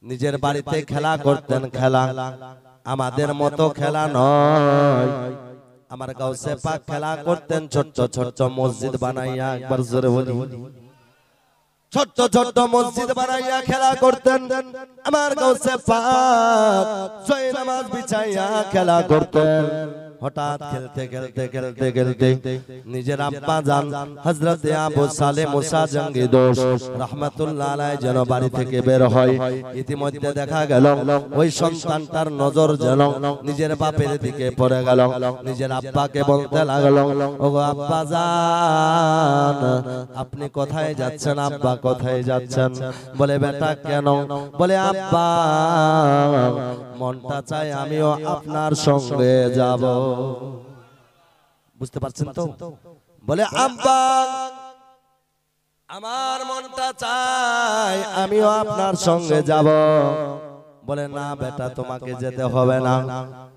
নিজের বাড়িতে খেলা করতেন, খেলা আমাদের মতো খেলা নয়। আমার গাউসে পাক খেলা করতেন ছোট্ট ছোট্ট মসজিদ বানাইয়া, একবার জোরে বলি, ছোট্ট ছোট্ট মসজিদ বানাইয়া খেলা করতেন। আমার গাউসে পাক জয় নামাজ বিছাইয়া খেলা করতেন। হঠাৎ খেলতে খেলতে খেলতে খেলতে নিজের আব্বা জান হযরতে আবু সালেহ মুসা জঙ্গি দোষ রাহমাতুল্লাহ আলাইহি যেন বাড়ি থেকে বের হয়। ইতিমধ্যে দেখা গেল ওই সন্তানটার নজর যেন নিজের বাপের দিকে পড়ে গেল। নিজের আব্বাকে বলতে লাগলো, ওগো আব্বা জান, আপনি কোথায় যাচ্ছেন? আব্বা কোথায় যাচ্ছেন? বলে বেটা কেন? বলে আব্বা মনটা চাই আমিও আপনার সঙ্গে যাব। বুঝতে পারছেন তো? বলে আব্বা আমার মনটা চাই আমিও আপনার সঙ্গে যাব। বলে না বেটা, তোমাকে যেতে হবে না।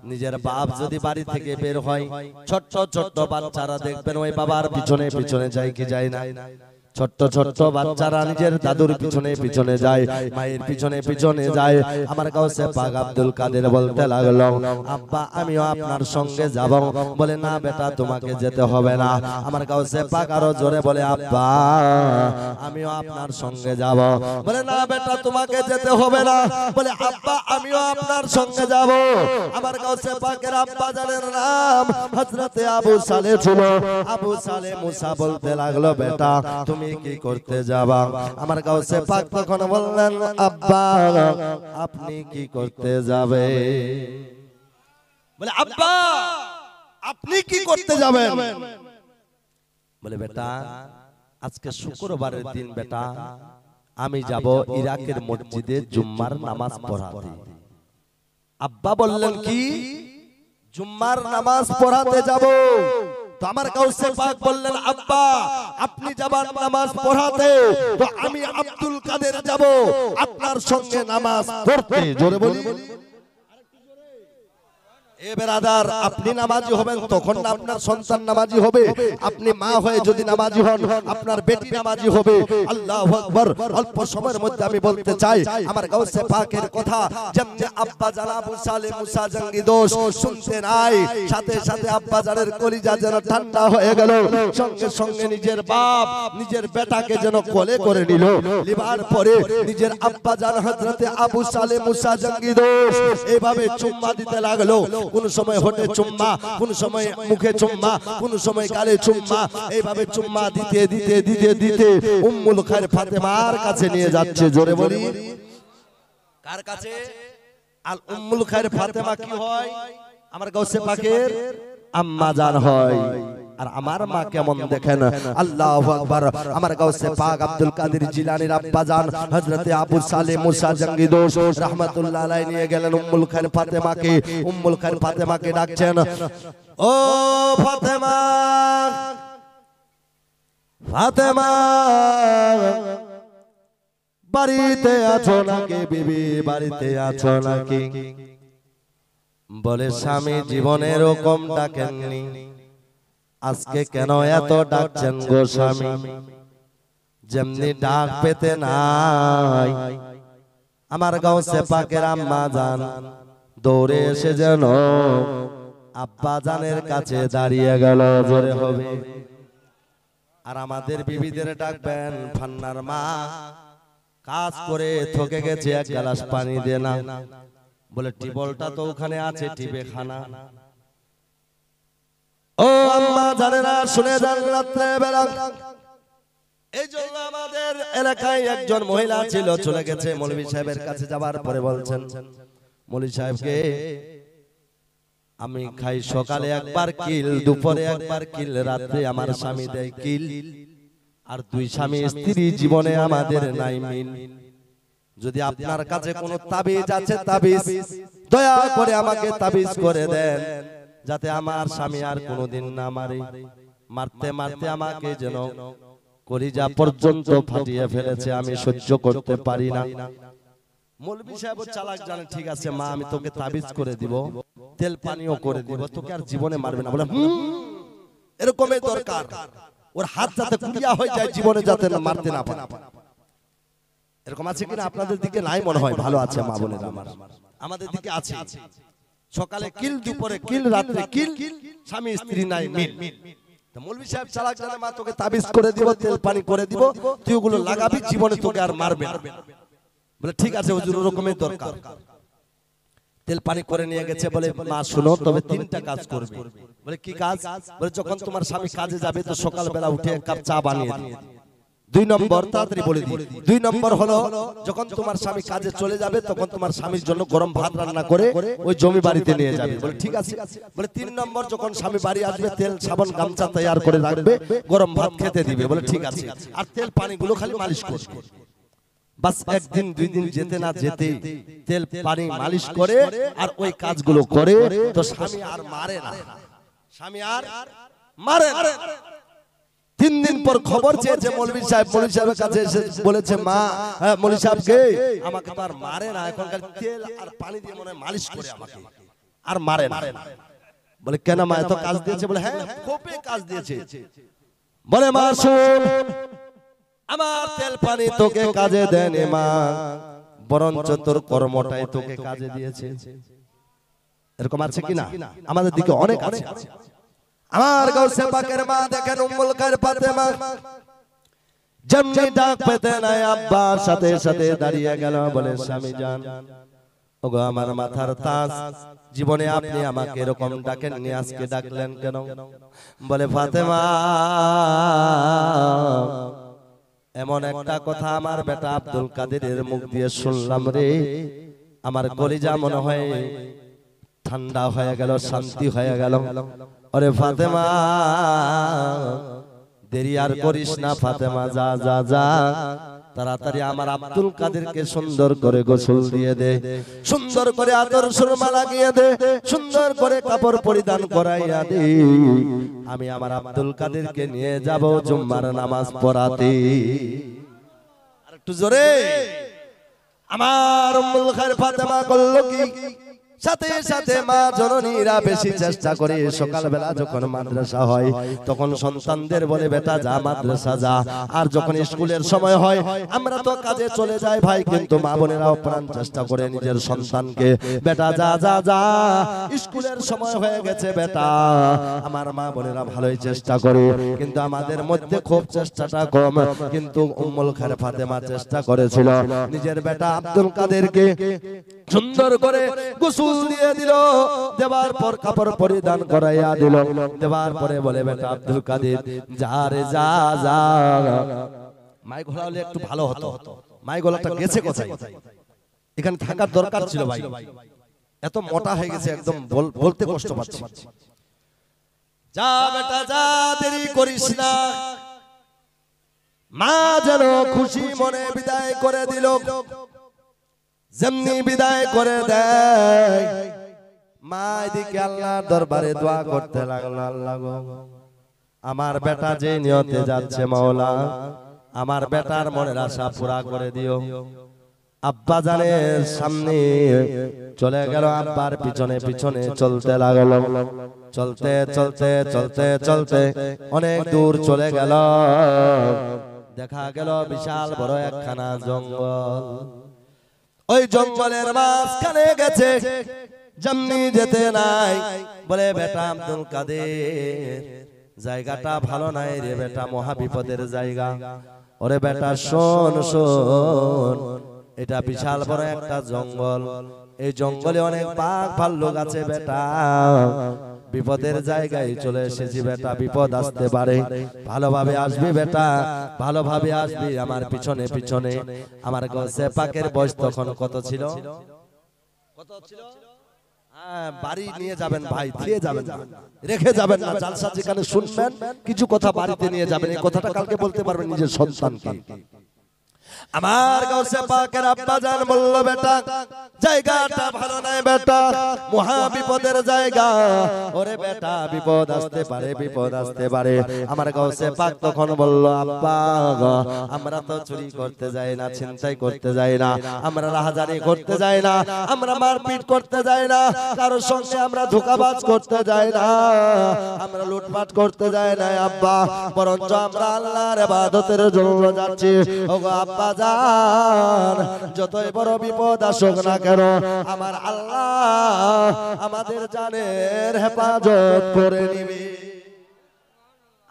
নিজের বাপ যদি বাড়ি থেকে বের হয়, ছোট্ট ছোট্ট বাচ্চারা দেখবেন ওই বাবার পিছনে পিছনে যায় কি যায় না? ছোট্ট ছোট্ট বাচ্চারা নিজের দাদুর পিছনে পিছনে যায়, মায়ের পিছনে পিছনে যায়। আমার গাউসে পাক আব্দুল কাদের বলতে লাগলো, আব্বা আমিও আপনার সঙ্গে যাব। বলে না বেটা, তোমাকে যেতে হবে না। আমার গাউসে পাক আরো জোরে বলে, আব্বা আমিও আপনার সঙ্গে যাব। বলে না বেটা, তোমাকে যেতে হবে না। বলে আব্বা আমিও আপনার সঙ্গে যাব। আমার গাউসে পাকের আব্বা জানের নাম হযরতে আবু সালেহ ছিল। আবু সালেহ মুসা বলতে লাগলো, বেটা তুমি কি করতে যাবা? আমার গাউসে পাক তখন বললেন, আব্বা আপনি কি করতে যাবে? বলে আব্বা আপনি কি করতে যাবেন? বলে বেটা আজকে শুক্রবারের দিন, বেটা আমি যাব ইরাকের মসজিদে জুম্মার নামাজ পড়াতে। আব্বা বললেন কি জুম্মার নামাজ পড়াতে যাব? তো আমার গাউসে পাক বললেন, আব্বা আপনি যাবেন নামাজ পড়াতে, তো আমি আব্দুল কাদের যাব আপনার সঙ্গে নামাজ পড়তে। জোরে বলি, এ বেরাদার আপনি নামাজি হবেন তখন না আপনার সন্তান নামাজি হবে। আপনি মা হয়ে যদি নামাজি হন, আপনার বেটি নামাজি হবে। আল্লাহু আকবার। অল্প সময়ের মধ্যে আমি বলতে চাই আমার গাউসে পাকের কথা, যেমনি আব্বা জান আবু সালেহ মুসা জঙ্গি দোষ শুনতে নাই, সাথে সাথে আব্বা জানের কলিজা যেন ঠান্ডা হয়ে গেল। সঙ্গে সঙ্গে নিজের বাপ নিজের বেটাকে যেন কোলে করে নিল। লিবার পরে নিজের আব্বা জান হযরতে আবু সালেহ মুসা জঙ্গি দোষ এইভাবে চুম্মা দিতে লাগলো। কোন সময় হোঠে চুম্মা, কোন সময় মুখে চুম্মা, কোন সময় গালে চুম্মা, এইভাবে চুম্মা দিতে দিতে দিতে দিতে উম্মুল খায়ের ফাতেমার কাছে নিয়ে যাচ্ছে। জোরে বলি, কার কাছে? আল উম্মুল খায়ের ফাতেমা কি হয়? আমার গাউসে পাকের আম্মা জান হয়। আর আমার মা কেমন দেখেন, আল্লাহু আকবার। আমার গাউসে পাক আব্দুল কাদের জিলানীর আব্বা জান হযরতে আবু সালেহ মুসা জঙ্গি দোষ রাহমাতুল্লাহ আলাইহি নিয়ে গেলেন উম্মুল খায়ের ফাতেমাকে। উম্মুল খায়ের ফাতেমাকে ডাকছেন, ও ফাতেমা, ফাতেমা বাড়িতে আছো নাকি? বিবি বাড়িতে আছো নাকি? বলে স্বামী জীবনে এরকম ডাকেননি, আজকে কেন এত ডাকছেন গো স্বামী? যেমনি ডাক পেতে নাই। আমার গাউসে পাকের আম্মা জান দৌড়ে এসে যেন আব্বা জানের কাছে দাঁড়িয়ে গেল। জোরে হবে। আর আমাদের বিবিদের ডাকবেন, ফান্নার মা কাজ করে থকে গেছে, এক গ্লাস পানি দে না। বলে টিবলটা তো ওখানে আছে, টিপে খানা। ও আম্মা জানেরা শুনে যান, রাত্রে বেলা এই জন্য আমাদের এলাকায় একজন মহিলা ছিল, চলে গেছে মৌলভী সাহেবের কাছে। যাবার পরে বলছেন মৌলভী সাহেবকে, আমি খাই সকালে একবার কিল, দুপুরে একবার কিল, রাত্রে আমার স্বামী দেয় কিল। আর দুই স্বামী স্ত্রী জীবনে আমাদের নাই মিল। যদি আপনার কাছে কোনো তাবিজ আছে, তাবিজ দয়া করে আমাকে তাবিজ করে দেন, যাতে আমার স্বামী আর কোনোদিন না মারে। মারতে মারতে আমাকে যেন কলিজা পর্যন্ত ফাটিয়ে ফেলেছে, আমি সহ্য করতে পারি না। মৌলভী সাহেব চালাক জানে, ঠিক আছে মা আমি তোকে তাবিজ করে দিব, তেল পানিও করে দিব, তোকে আর জীবনে মারবে না। বলে এরকমই দরকার, ওর হাত যাতে কুড়িয়া হয়ে যায়, জীবনে যাতে মারতে না পারে। এরকম আছে কিনা আপনাদের দিকে? নাই মনে হয়, ভালো আছে মা বোনেরা আমার, আমাদের দিকে আছে। সকালে কিল, দুপুরে কিল, রাত্রে কিল, স্বামী স্ত্রী নাই মিল। তো মৌলভী সাহেব চালাক জানে, মা তোকে তাবিজ করে দিব, তেল পানি করে দিব, তুই ওগুলো লাগাবি, জীবনে তোকে আর মারবে না। বলে ঠিক আছে হুজুর, ওরকমের দরকার। তেল পানি করে নিয়ে গেছে, বলে মা শুনো, তবে 3টা কাজ করবে। বলে কি কাজ? বলে যখন তোমার স্বামী কাজে যাবে তো সকালবেলা উঠে 1 কাপ চা বানিয়ে দিবে। 2 নম্বর, তাড়াতাড়ি বলে দিই, 2 নম্বর হলো যখন তোমার স্বামী কাজে চলে যাবে তখন তোমার স্বামীর জন্য গরম ভাত রান্না করে ওই জমি বাড়িতে নিয়ে যাবে। বলে ঠিক আছে। বলে 3 নম্বর, যখন স্বামী বাড়ি আসবে তেল সাবান গামছা তৈরি করে রাখবে, গরম ভাত খেতে দিবে। বলে ঠিক আছে। আর তেল পানিগুলো খালি মালিশ করবে। বাস 1 দিন 2 দিন যেতে না যেতে তেল পানি মালিশ করে আর ওই কাজগুলো করে তো স্বামী আর মারে না, স্বামী আর মারে না। 3 দিন পর খবর চেয়েছে মৌলভী সাহেব, মৌলভী সাহেবের কাছে এসে বলেছে মা, মৌলভী সাহেবকে আমাকে তো আর মারে না, এখনকার তেল আর পানি দিয়ে মনে হয় মালিশ করে আমাকে, আর মারে না। বলে কেন মা, এত কাজ দিয়েছে? বলে হ্যাঁ, খুবই কাজ দিয়েছে। বলে মা শুন, আমার তেল পানি তোকে কাজে দেয়নি মা, বরঞ্চ তোর কর্মটাই তোকে কাজে দিয়েছে। এরকম আছে কিনা? আমাদের দিকে অনেক আছে। আমার গাউসে পাকের মা দেখেন, উম্মুল খায়র ফাতেমা যেমনি ডাক পেতে নাই আব্বার সাথে সাথে দাঁড়িয়ে গেল। বলে স্বামী জান, ওগো আমার মাথার তাজ, জীবনে আপনি আমাকে এরকম ডাকেননি, আজকে ডাকলেন কেন? বলে ফাতেমা, এমন একটা কথা আমার বেটা আব্দুল কাদেরের মুখ দিয়ে শুনলাম রে, আমার কলিজা মনে হয় ঠান্ডা হয়ে গেল, শান্তি হয়ে গেল। আরে ফাতেমা, দেরি আর করিস না ফাতেমা, যা যা যা, তাড়াতাড়ি আমার আব্দুল কাদেরকে সুন্দর করে গোসল দিয়ে দে, সুন্দর করে আতর সুরমা লাগিয়ে দে, সুন্দর করে কাপড় পরিধান করাইয়া দে, আমি আমার আব্দুল কাদেরকে নিয়ে যাব জুম্মার নামাজ পড়াতে। আর একটু জোরে। আমার উম্মুল খায়র ফাতেমা করলো কি, সাথে সাথে মা জননীরা বেশি চেষ্টা করে, সকালবেলা যখন মাদ্রাসা হয় তখন সন্তানদের বলে বেটা যা মাদ্রাসা যা, আর যখন স্কুলের সময় হয় আমরা তো কাজে চলে যাই ভাই, কিন্তু মা বোনেরাও প্রাণ চেষ্টা করে নিজের সন্তানকে, বেটা যা যা যা, স্কুলের সময় হয়ে গেছে বেটা। আমার মা বোনেরা ভালোই চেষ্টা করে, কিন্তু আমাদের মধ্যে খুব চেষ্টাটা কম। কিন্তু উম্মুল খায়র ফাতেমা চেষ্টা করেছিল, নিজের বেটা আব্দুল কাদেরকে সুন্দর করে গোসল দিয়ে দিল, দেবার পর কাপড় পরিধান করাইয়া দিল, দেবার পরে বলে বেটা আব্দুল কাদের যা রে যা যা। মাই গলা হলে একটু ভালো হতো, মাই গলাটা গেছে কোথায়? এখানে থাকার দরকার ছিল ভাই, এত মোটা হয়ে গেছে একদম বলতে কষ্ট পাচ্ছি। যা বেটা যা, দেরি করিস না। মা যেন খুশি মনে বিদায় করে দিল। যেমনি বিদায় করে দেয়, মা এদিকে আল্লাহর দরবারে দোয়া করতে লাগলো, আল্লাহ গো আমার বেটা যে নিয়তে যাচ্ছে মাওলা, আমার বেটার মনের আশা পুরা করে দিও। আব্বা জানের সামনে চলে গেল, আব্বার পিছনে পিছনে চলতে লাগলো, চলতে চলতে চলতে চলতে অনেক দূর চলে গেল। দেখা গেল বিশাল বড় একখানা জঙ্গল। ওই জঙ্গলের মাঝখানে গেছে, যেমনি যেতে নাই বলে বেটা আব্দুল কাদের জায়গাটা ভালো নাই রে বেটা, মহা বিপদের জায়গা। ওরে বেটা শোন শোন, এটা বিশাল বড় একটা জঙ্গল, এই জঙ্গলে অনেক বাঘ ভাল্লুক আছে বেটা, বিপদের জায়গায় চলে এসেছি বেটা, বিপদ আসতে পারে, ভালোভাবে আসবি বেটা, ভালোভাবে আসবি আমার পিছনে পিছনে। আমার গাউসে পাকের বয়স তখন কত ছিল? কত ছিল? বাড়ি নিয়ে যাবেন ভাই, দিয়ে যাবেন না, রেখে যাবেন না, জালসা যেখানে শুনবেন কিছু কথা বাড়িতে নিয়ে যাবেন, এই কথাটা কালকে বলতে পারবেন নিজের সন্তানকে। আমার গাউসে পাকের আব্বা জান বলল বেটা জায়গাটা ভালো নাই বেটা, মহা বিপদের জায়গা। ওরে বেটা বিপদ আসতে পারে, বিপদ আসতে পারে। আমার গাউসে পাক তখন বলল, আব্বা আমরা তো চুরি করতে যাই না, ছিনতাই করতে যাই না, আমরা রাহাজানি করতে যাই না, আমরা মারপিট করতে যাই না, কারোর সঙ্গে আমরা ধোঁকাবাজ করতে যাই না, আমরা লুটপাট করতে যাই না আব্বা, বরঞ্চ আমরা আল্লাহর ইবাদতের জন্য যাচ্ছি। ওগো আব্বা জান, যতই বড় বিপদ আসুক না কেন আমার আল্লাহ আমাদের জানের হেফাজত করে নিবে।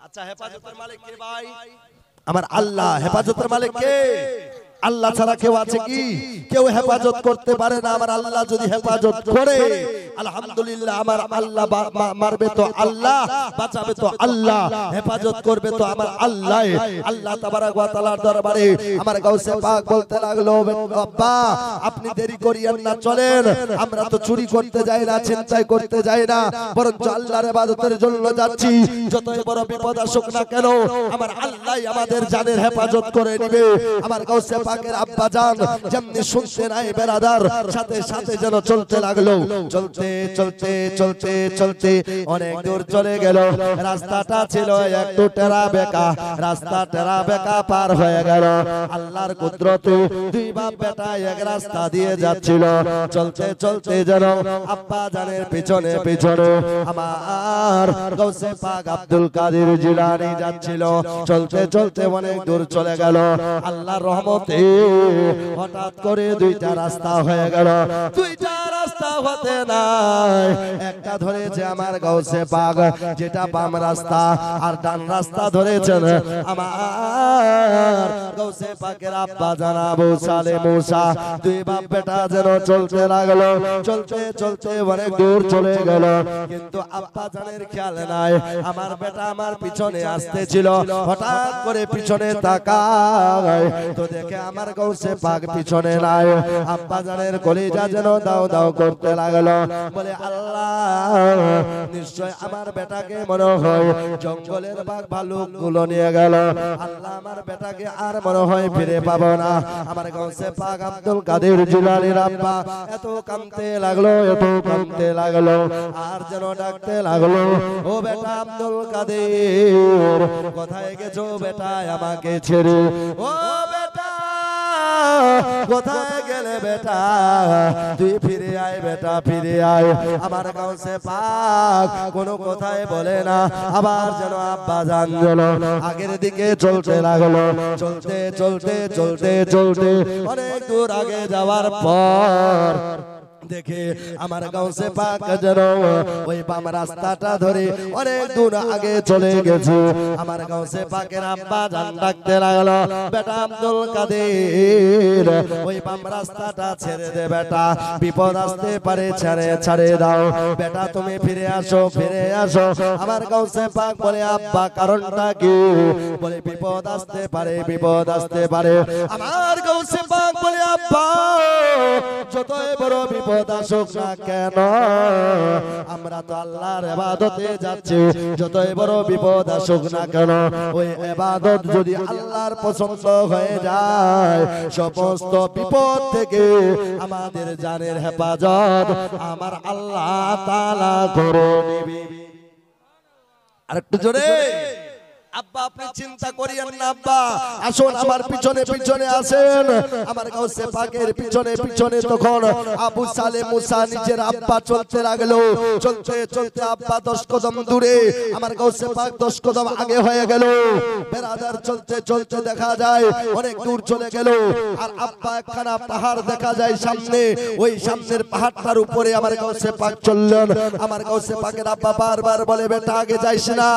আচ্ছা হেফাজতের মালিক কে ভাই? আমার আল্লাহ। হেফাজতের মালিক কে? আল্লাহ ছাড়া কেউ আছে কি? কেউ হেফাজত করতে পারে না। আমার আল্লাহ যদি হেফাজত করে আলহামদুলিল্লাহ, আমার আল্লাহ মারবে তো আল্লাহ, বাঁচাবে তো আল্লাহ, হেফাজত করবে তো আমার আল্লাহ। আল্লাহ তাবারক ওয়া তাআলার দরবারে আমার গাউসে পাক বলতে লাগলো, আব্বা আপনি দেরি করিয়েন না, চলেন, আমরা তো চুরি করতে যাই না, ছিনতাই করতে যাই না, বরঞ্চ আল্লাহর ইবাদতের জন্য যাচ্ছি। যতই বড় বিপদ আসুক না কেন আমার আল্লাহ আমাদের জানের হেফাজত করে নেবে। আমার গাউসে পাকের আব্বা জান যেমনি শুনতে নাই বেরাদার, সাথে সাথে যেন চলতে লাগলো। চলতে চলতে চলতে চলতে অনেক দূর চলে গেল। রাস্তাটা ছিল একটু টেরা বেঁকা, রাস্তা টেরা বেঁকা পার হয়ে গেল। আল্লাহর কুদরতে দুই বাপ বেটা এক রাস্তা দিয়ে যাচ্ছিল। চলতে চলতে যেন আব্বা জানের পিছনে পিছনে আমার গাউসে পাক আব্দুল কাদের জিলানী যাচ্ছিল। চলতে চলতে অনেক দূর চলে গেল। আল্লাহর রহমতে হঠাৎ করে দুইটা রাস্তা হয়ে গেল। দুইটা রাস্তা হতে নাই, একটা ধরেছে আমার গাউসে পাক যেটা বাম রাস্তা, আর ডান রাস্তা ধরেছেন আমার গাউসে পাকের আব্বা জান আবু সালে মুসা। দুই বাপ বেটা যেন চলতে লাগলো। চলতে চলতে অনেক দূর চলে গেল, কিন্তু আব্বা জানের খেয়াল নাই। আমার বেটা আমার পিছনে আসতেছিল, হঠাৎ করে পিছনে তাকায় তো দেখে আমার গাউসে পাক পিছনে নাই। আব্বা জানের কলিজা যেন দাও দাও করতে লাগলো। বলে আল্লাহ নিশ্চয় আমার বেটাকে মনে হয় জঙ্গলের বাঘ ভালুক গুলো নিয়ে গেল। আল্লাহ আমার বেটাকে আর মনে হয় ফিরে পাবো না। আমার গাউসে পাক আব্দুল কাদের জিলানীর আব্বা এত কাঁদতে লাগলো, এত কাঁদতে লাগলো, আর যেন ডাকতে লাগলো, ও বেটা আব্দুল কাদের কোথায় গেছো বেটা আমাকে ছেড়ে? ও বেটা কোথায় গেলে বেটা? তুই ফিরে আয় বেটা, ফিরে আয়। আমার গাউসে পাক কোনো কথাই বলে না। আবার যেন আব্বা জান গেল আগের দিকে চলতে লাগলো। চলতে চলতে চলতে চলতে অনেক দূর আগে যাওয়ার পর দেখে আমার গাউসে পাক যেন ওই বাম রাস্তাটা ধরে অনেক দূর আগে চলে গেছে। আমার গাউসে পাকের আব্বা জান ডাকতে লাগলো, বেটা আব্দুল কাদের ওই বাম রাস্তাটা ছেড়ে দে বেটা, বিপদ আসতে পারে, ছেড়ে দাও বেটা, তুমি ফিরে আসো, ফিরে আসো। আমার গাউসে পাক বলে আব্বা কারণটা কি? বলে বিপদ আসতে পারে, বিপদ আসতে পারে। আমার গাউসে পাক বলে আব্বা যতই বড় বিপদ আসুক না কেন আমরা তো আল্লাহর ইবাদতে যাচ্ছি। যতই বড় বিপদ আসুক না কেন ওই ইবাদত যদি আল্লাহর পছন্দ হয়ে যায়, সমস্ত বিপদ থেকে আমাদের জানের হেফাজত আমার আল্লাহ তাআলা করে নেবে। আরেকটু জোরে আব্বা আপনি চিন্তা করিয়েন না আব্বা, আসুন আমার পিছনে পিছনে আসেন। আমার গাউসে পাকের পিছনে পিছনে তখন আবু সালে মুসা নিজের আব্বা চলতে লাগলো। চলতে চলতে আব্বা 10 কদম দূরে, আমার গাউসে পাক 10 কদম আগে হয়ে গেল। বেরাদার চলতে চলতে দেখা যায় অনেক দূর চলে গেল, আর আব্বা একখানা পাহাড় দেখা যায় সামনে। ওই সামনের পাহাড়টার উপরে আমার গাউসে পাক চললেন। আমার গাউসে পাকের আব্বা বারবার বলে, বেটা আগে যাইস না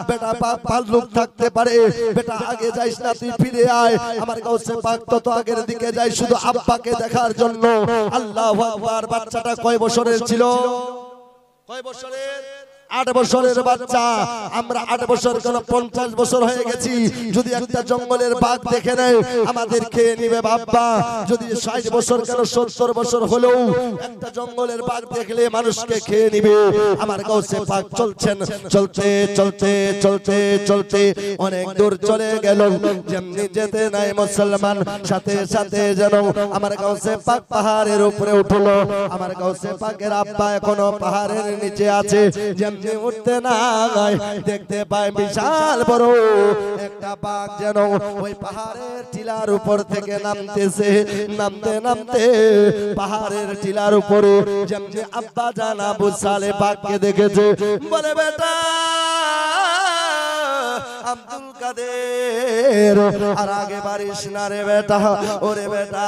বেটা, পাক ভাল্লুক থাকতে পারে, বেটা আগে যাইস না, তুই ফিরে আয়। আমার গাউসে পাক তত আগের দিকে যায় শুধু আব্বাকে দেখার জন্য। আল্লাহু আকবার। বাচ্চাটা কয় বছরের ছিল? কয় বছরের? 8 বছরের বাচ্চা, আমরা 8 বছর কেন 50 বছর হয়ে গেছি, যদি একটা জঙ্গলের বাঘ দেখে নেয় আমাদের খেয়ে নিবে বাবা। যদি 60 বছর কেন 70 বছর হলেও একটা জঙ্গলের বাঘ দেখলে মানুষকে খেয়ে নিবে। আমার গাউসে পাক চলছেন, চলতে চলতে চলতে চলতে অনেক দূর চলে গেল। যেমনি যেতে নাই মুসলমান, সাথে সাথে যেন আমার গাউসে পাক পাহাড়ের উপরে উঠলো। আমার গাউসে পাকের আব্বা এখনো পাহাড়ের নিচে আছে। যেমনি উঠতে নাই দেখতে পায় বিশাল বড় একটা বাঘ যেন ওই পাহাড়ের টিলার উপর থেকে নামতেছে। নামতে নামতে পাহাড়ের টিলার উপরে যেমনি আব্বা জান আবু সালে বাঘকে দেখেছে, বলে বেটা আব্দুল কাদের আর আগে বাড়িস না রে বেটা, ওরে বেটা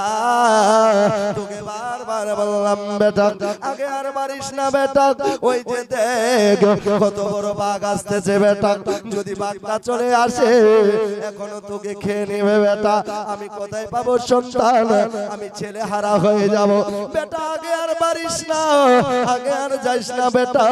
তোকে বারবার বললাম বেটা আগে আর বাড়িস না বেটা, ওই যে দেখ কত বড় বাঘ আসতেছে বেটা, যদি বাঘটা চলে আসে এখনো তোকে খেয়ে নেবে বেটা, আমি কোথায় পাবো সন্তান, আমি ছেলে হারা হয়ে যাব বেটা, আগে আর বাড়িস না, আগে আর যাইস না বেটা,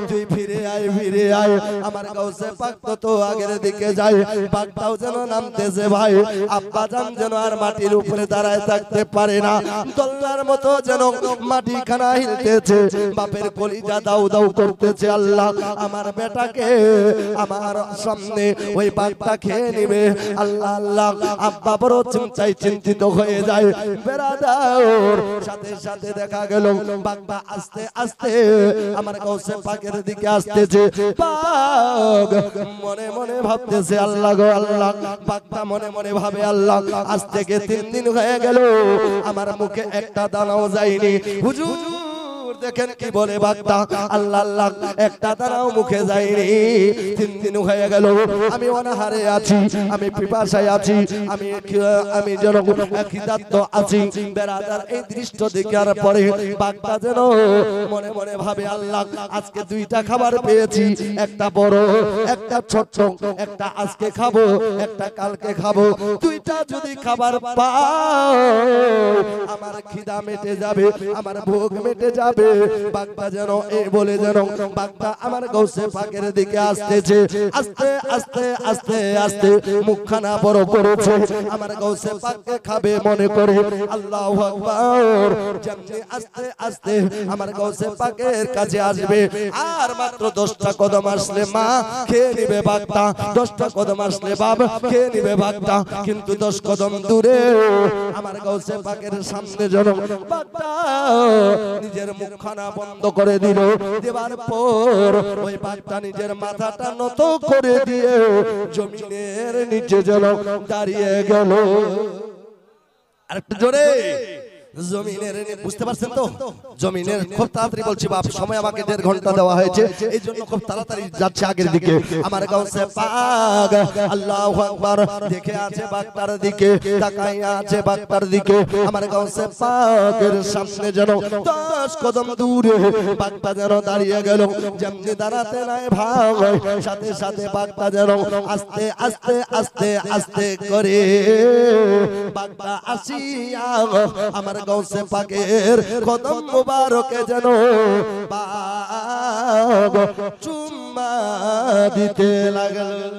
তুই ফিরে আয় ফিরে আয়। আমার গাউসে পাক তো আগের দিকে যায়, বাঘটাও যেন নামতেছে ভাই, আব্বা জান যেন আর মাটির উপরে দাঁড়ায় থাকতে পারে না, দোলনার মতো যেন মাটি খানা হিলতেছে, বাপের কলিজা দাউ দাউ করতেছে, আল্লাহ আমার বেটাকে আমার সামনে ওই বাঘটা খেয়ে নিবে, আল্লাহ আল্লাহ। আব্বা বড় চিন্তিত হয়ে যায়। বেরাদার সাথে সাথে দেখা গেল বাঘটা আস্তে আস্তে আমার গাউসে পাকের দিকে আসতেছে। বাঘ মনে মনে ভাবতেছে আল্লাহ গো আল্লাহ, বাঘটা মনে মনে ভাবে আল্লাহ আজ থেকে 3 দিন হয়ে গেল আমার মুখে একটা দানাও যায়নি। হুজুর দেখেন কি বলে বাঘটা, আল্লাহ আল্লাহ একটা দানাও মুখে যায়নি, 3 দিন হয়ে গেল আমি অনাহারে আছি, আমি পিপাসায় আছি, আমি যেন খিদার্ত আছি। বেরাদার এই দৃশ্য দেখার পরে বাঘটা যেন মনে মনে ভাবে আল্লাহ আজকে 2টা খাবার পেয়েছি, একটা বড় একটা ছোট, একটা আজকে খাবো একটা কালকে খাবো, 2টা যদি খাবার পাই আমার খিদা মিটে যাবে, আমার ভোগ মিটে যাবে। বাঘটা যেন এই বলে যেন বাঘটা আমার গাউসে পাকের দিকে আসতেছে, আস্তে আস্তে আস্তে আস্তে মুখখানা বড় করেছে, আমার গাউসে পাককে খাবে মনে করে, আল্লাহু আকবার। যেমনি আস্তে আস্তে আমার গাউসে পাকের কাছে আসবে, আর মাত্র 10টা কদম আসলে মা খেয়ে নিবে বাঘটা, 10টা কদম আসলে বাবা খেয়ে নিবে বাঘটা, কিন্তু 10 কদম দূরে আমার গাউসে পাকের সামনে যেন বাঘটা নিজের মুখখানা বন্ধ করে দিল, দেবার পর ওই বাঘটা নিজের মাথাটা নত করে দিয়ে জমিনের নিচে যেন দাঁড়িয়ে গেল। আরেকটু জোরে জমিনের, বুঝতে পারছেন তো? জমিনের খুব তাড়াতাড়ি বলছি বাপ, সময় আমাকে 1.5 ঘন্টা দেওয়া হয়েছে, এই জন্য খুব তাড়াতাড়ি যাচ্ছে আগের দিকে। আমার গাউসে পাক আল্লাহু আকবার দেখে আছে বাঘটার দিকে, তাকাইয়া আছে বাঘটার দিকে, আমার গাউসে পাকের সামনে যেন 10 কদম দূরে বাঘটা যেন দাঁড়িয়ে গেল। যেমনি দাঁড়াতে নাই ভাই, সাথে সাথে বাঘটা যেন আস্তে আস্তে আস্তে আস্তে করে বাঘটা আসিয়া আমার গাউসে পাকের কদম মুবারকে যেন বাঘ চুম্মা দিতে লাগল।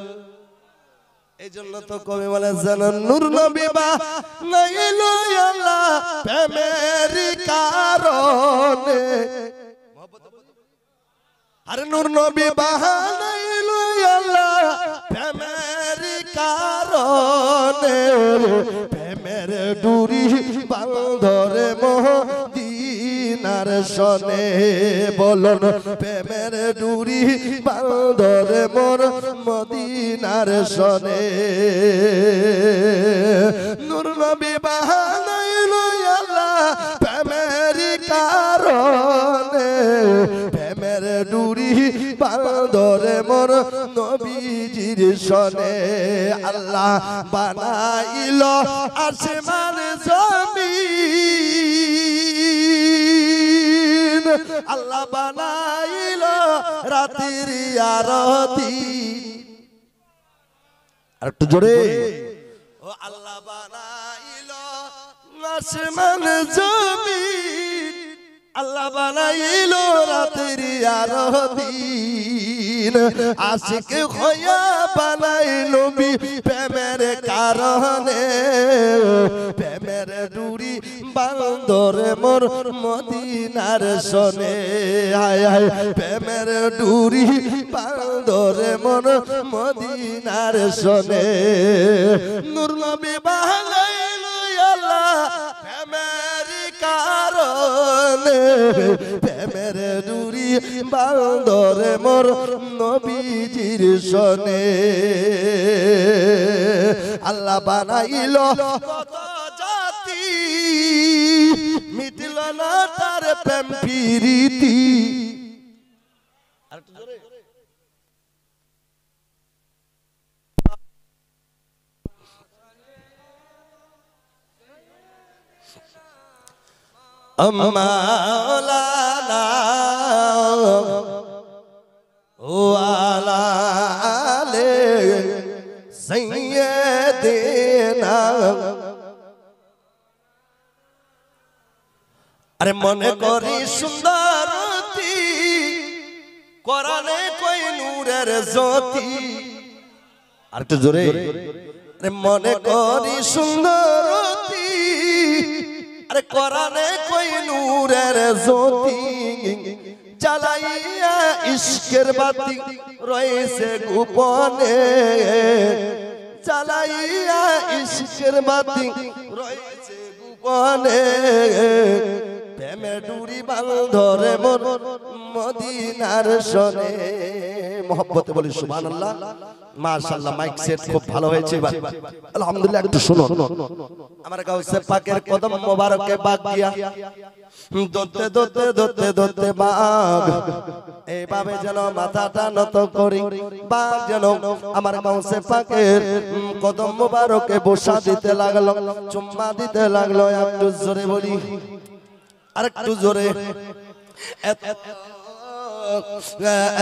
এই জন্য তো কবি বলে যেন নূর নবী বানাইল আল্লাহ প্রেমের কারণে, আরে নূর নবী বানাইল আল্লাহ প্রেমের কারণে, প্রেমের ডুরি বাঁধরে মদিনার সনে, বলন প্রেমের ডুরি বাঁধরে মোর মদিনার সনে, নূর নবী বানাইল আল্লাহ প্রেমের কারণে, প্রেমের ডুরি বাঁধরে মোর নবীজির সনে, আল্লাহ বানাইল আসমান জমিন, আল্লাহ বানাইল রাতের আরতি। আর একটু জোরে, ও আল্লাহ বানাইল আসমান জমিন, আল্লাহ বানাইল রাতের আর দিন আশিক হইয়া বানাই নবী প্রেমের কারণে প্রেমের ডুরি বান্দরে মোর মদিনার সনে হায় হায় প্রেমের ডুরি বান্দরে মোর মদিনার সনে নূর নবী বানাইলো আল্লাহ প্রেমের কারণে প্রেমের ডুরি বান্দরে মোর নবীজির সনে আল্লাহ বানাইলো কত জাতি মিটল না তার প্রেম প্রীতি আরেকটু জোরে মাওলানা ওয়ালা আলে সাইয়্যিদিনা আরে মনে করি সুন্দরতি কোরআনে কই নূরের জ্যোতি আর একটু জোরে আরে মনে করি সুন্দরতি আরে কোরআনে কই নূরের জ্যোতি জ্বালাইয়া ইশকের বাতি রয়েছে গোপনে জ্বালাইয়া ইশকের বাতি রয়েছে গোপনে প্রেমে ডুরি বান্ধরে মোর মদিনার সনে মোহব্বতে বলি সুবহানাল্লাহ মাশাআল্লাহ মাইক সেট খুব ভালো হয়েছে এবার আলহামদুলিল্লাহ একটু শুনো আমার গাউসে পাকের কদম মোবারকে বাগ দিয়া দতে দতে দতে দতে বাগ এইভাবে যেন মাথাটা নত করি বাগ যেন আমার গাউসে পাকের কদম মোবারকে বসা দিতে লাগলো চুম্মা দিতে লাগলো একটু জোরে বলি আরেকটু জোরে